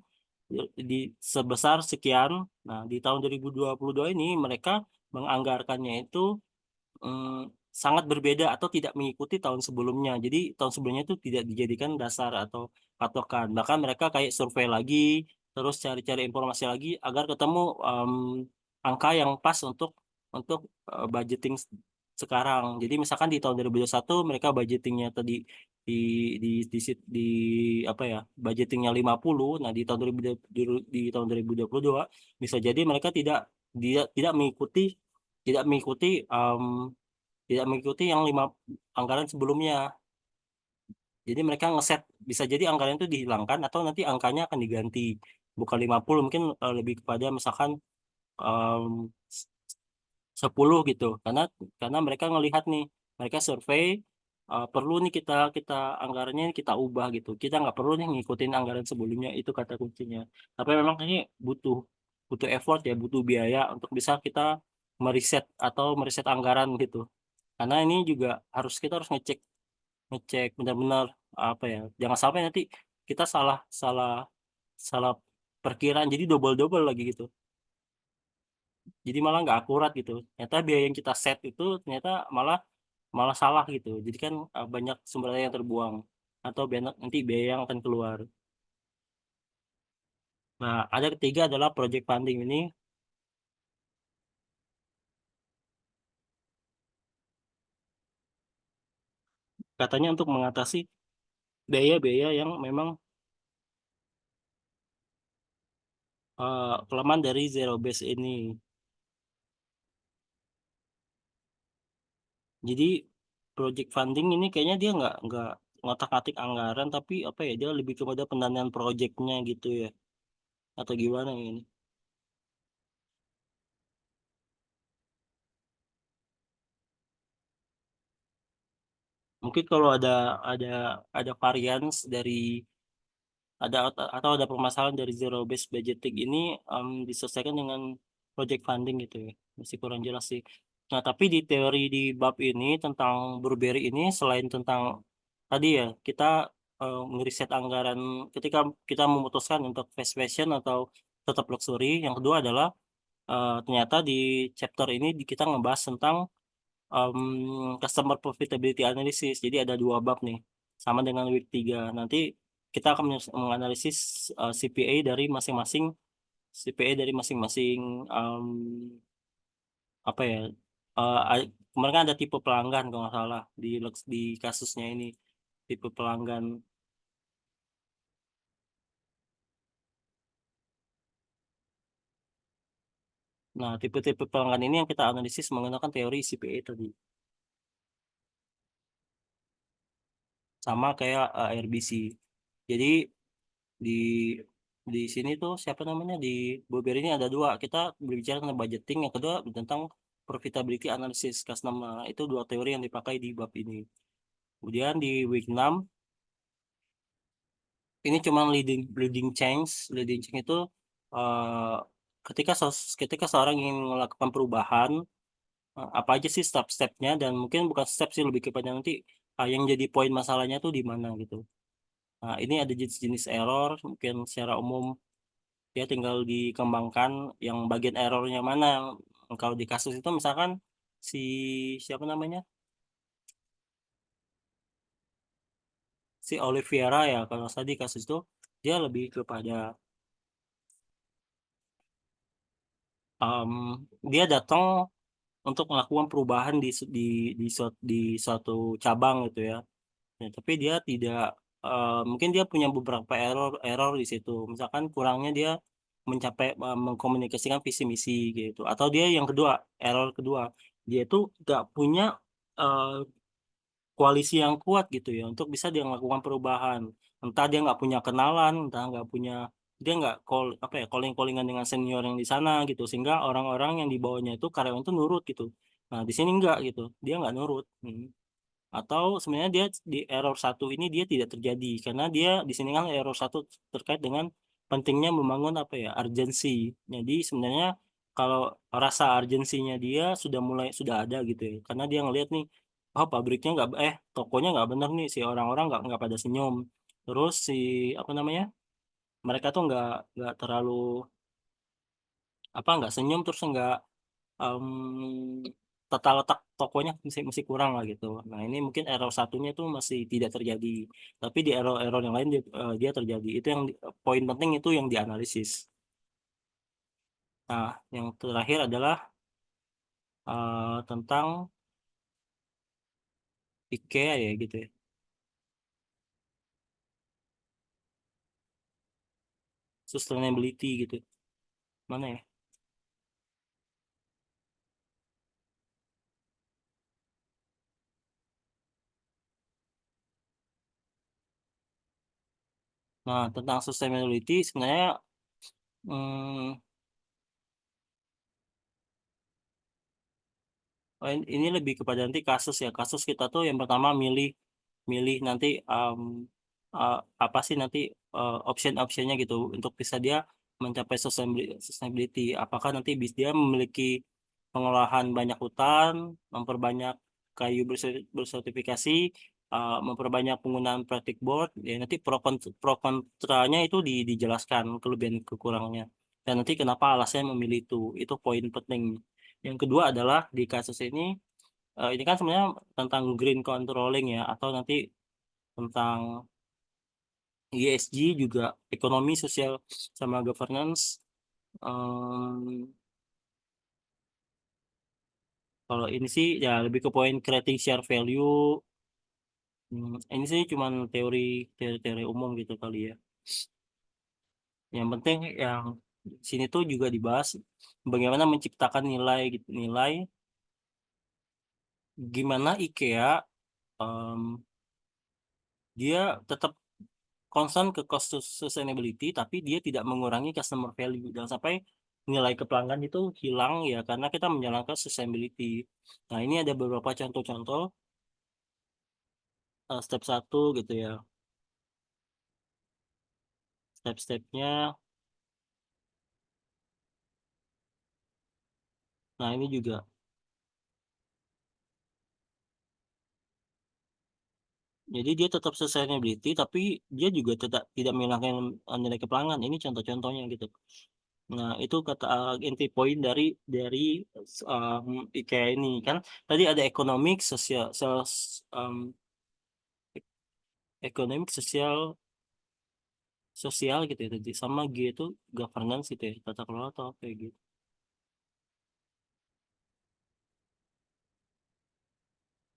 di sebesar sekian. Nah, di tahun 2022 ini mereka menganggarkannya itu sangat berbeda atau tidak mengikuti tahun sebelumnya. Jadi tahun sebelumnya itu tidak dijadikan dasar atau patokan. Bahkan mereka kayak survei lagi, terus cari-cari informasi lagi agar ketemu angka yang pas untuk budgeting sekarang. Jadi misalkan di tahun 2021 mereka budgetingnya tadi di apa ya, budgetingnya 50. Nah, di tahun 2020, di tahun 2022 bisa jadi mereka tidak mengikuti tidak mengikuti em, tidak mengikuti yang anggaran sebelumnya. Jadi mereka ngeset, bisa jadi anggaran itu dihilangkan atau nanti angkanya akan diganti. Bukan 50 mungkin lebih kepada misalkan em, 10 gitu. Karena mereka ngelihat nih, mereka survei perlu nih kita kita anggarannya kita ubah gitu. Kita nggak perlu nih ngikutin anggaran sebelumnya, itu kata kuncinya. Tapi memang ini butuh butuh effort ya, butuh biaya untuk bisa kita meriset anggaran gitu. Karena ini juga kita harus ngecek ngecek benar-benar apa ya, jangan sampai nanti kita salah salah salah perkiraan jadi double-double lagi gitu, jadi malah nggak akurat gitu, ternyata biaya yang kita set itu ternyata malah malah salah gitu, jadi kan banyak sumber daya yang terbuang atau banyak nanti biaya yang akan keluar. Nah, ada ketiga adalah project funding ini, katanya untuk mengatasi biaya-biaya yang memang kelemahan dari zero base ini. Jadi project funding ini kayaknya dia nggak ngotak-atik anggaran, tapi apa ya, dia lebih kepada pendanaan projectnya gitu ya, atau gimana ini? Mungkin kalau ada ada varians dari atau ada permasalahan dari zero based budgeting ini diselesaikan dengan project funding gitu ya. Masih kurang jelas sih. Nah, tapi di teori di bab ini tentang Burberry ini selain tentang tadi ya, kita ngeriset anggaran ketika kita memutuskan untuk fast fashion atau tetap luxury. Yang kedua adalah ternyata di chapter ini kita ngebahas tentang customer profitability analysis. Jadi ada dua bab nih, sama dengan week 3. Nanti kita akan menganalisis CPA dari masing-masing CPA dari masing-masing em, apa ya kemarin kan ada tipe pelanggan kalau nggak salah di kasusnya ini tipe pelanggan. Nah, tipe-tipe pelanggan ini yang kita analisis menggunakan teori CPA tadi, sama kayak RBC. Jadi di di sini tuh siapa namanya di Bober ini ada dua. Kita berbicara tentang budgeting, yang kedua tentang profitability analysis. Customer itu dua teori yang dipakai di bab ini. Kemudian di week 6 ini cuma leading change itu eh, ketika seorang ingin melakukan perubahan, apa aja sih step-stepnya, dan mungkin bukan step sih, lebih kepada nanti yang jadi poin masalahnya tuh di mana gitu. Nah, ini ada jenis-jenis error, mungkin secara umum dia tinggal dikembangkan yang bagian errornya mana. Kalau di kasus itu misalkan si siapa namanya, si Oliveira ya, kalau tadi kasus itu dia lebih kepada em, dia datang untuk melakukan perubahan di suatu cabang gitu ya. Ya, tapi dia tidak mungkin dia punya beberapa error error di situ. Misalkan kurangnya dia mencapai mengkomunikasikan visi misi gitu. Atau dia yang kedua, error kedua, dia itu nggak punya eh, koalisi yang kuat gitu ya untuk bisa dia melakukan perubahan. Entah dia nggak punya kenalan, entah nggak punya dia nggak apa ya callingan dengan senior yang di sana gitu, sehingga orang-orang yang di bawahnya itu karyawan itu nurut gitu. Nah, di sini nggak gitu, dia nggak nurut. Atau sebenarnya dia di error satu ini dia tidak terjadi karena dia di sini kan error satu terkait dengan pentingnya membangun apa ya urgensi. Jadi sebenarnya kalau rasa urgensinya dia sudah ada gitu ya, karena dia ngelihat nih, oh pabriknya nggak tokonya nggak bener nih, si orang-orang nggak pada senyum, terus si apa namanya, mereka tuh nggak terlalu apa, nggak senyum, terus nggak em, tata letak tokonya masih kurang lah gitu. Nah, ini mungkin error satunya itu masih tidak terjadi, tapi di error yang lain dia terjadi. Itu yang poin penting itu yang dianalisis. Nah, yang terakhir adalah tentang IKEA ya gitu ya, sustainability gitu. Mana ya? Nah, tentang sustainability sebenarnya hmm, ini lebih kepada nanti kasus ya. Kasus kita tuh yang pertama milih milih nanti uh, apa sih nanti option-optionnya gitu untuk bisa dia mencapai sustainability. Apakah nanti dia memiliki pengolahan banyak hutan, memperbanyak kayu bersertifikasi, memperbanyak penggunaan plastic board. Ya, nanti pro kontranya itu dijelaskan kelebihan kekurangannya. Dan nanti kenapa alasannya memilih itu poin penting. Yang kedua adalah di kasus ini kan sebenarnya tentang green controlling ya, atau nanti tentang ESG juga, ekonomi sosial sama governance. Em, Kalau ini sih ya lebih ke poin creating share value. Ini sih cuman teori-teori umum gitu kali ya. Yang penting yang sini tuh juga dibahas bagaimana menciptakan nilai gitu, nilai gimana IKEA em, dia tetap concern ke cost sustainability, tapi dia tidak mengurangi customer value. Jangan sampai nilai ke pelanggan itu hilang ya karena kita menjalankan sustainability. Nah, ini ada beberapa contoh-contoh step satu gitu ya. Step-stepnya. Nah, ini juga. Jadi dia tetap sustainability, tapi dia juga tidak menghilangkan nilai ke pelanggan. Ini contoh-contohnya gitu. Nah, itu kata inti poin dari IKEA ini kan tadi ada ekonomik, sosial, ekonomik, sosial, sosial gitu ya tadi. Sama G itu governance gitu ya, tata kelola atau apa ya gitu.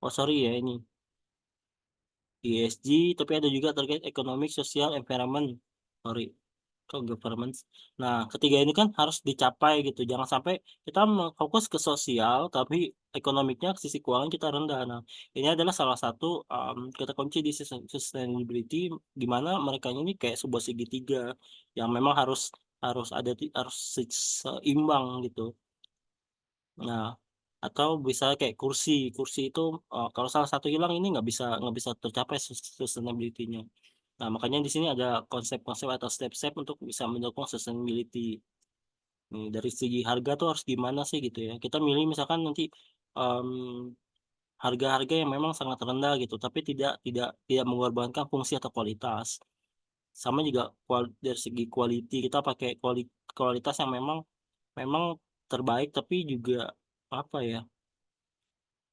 Oh sorry ya ini ESG, tapi ada juga terkait ekonomik, sosial, environment. Sorry. Ke government. Nah, ketiga ini kan harus dicapai gitu. Jangan sampai kita fokus ke sosial, tapi ekonomiknya sisi keuangan kita rendah. Nah, ini adalah salah satu kata kunci di sustainability, di mana mereka ini kayak sebuah segitiga yang memang harus harus ada harus seimbang gitu. Nah, atau bisa kayak kursi. Kursi itu kalau salah satu hilang ini nggak bisa tercapai sustainability-nya. Nah, makanya di sini ada konsep-konsep atau step-step untuk bisa mendukung sustainability. Nih, dari segi harga tuh harus gimana sih gitu ya. Kita milih misalkan nanti em, harga-harga yang memang sangat rendah gitu, tapi tidak mengorbankan fungsi atau kualitas. Sama juga dari segi quality kita pakai kualitas yang memang memang terbaik, tapi juga apa ya?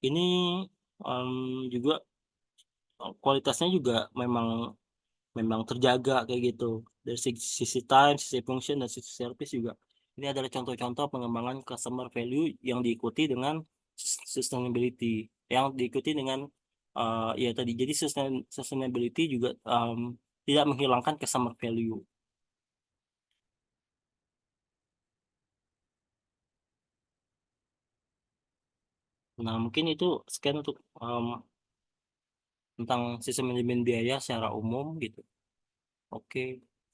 Ini juga kualitasnya juga memang memang terjaga kayak gitu dari sisi time, sisi function dan sisi service juga. Ini adalah contoh-contoh pengembangan customer value yang diikuti dengan sustainability, yang diikuti dengan ya tadi jadi sustainability juga tidak menghilangkan customer value. Nah, mungkin itu sekian untuk tentang sistem manajemen biaya secara umum gitu. Oke.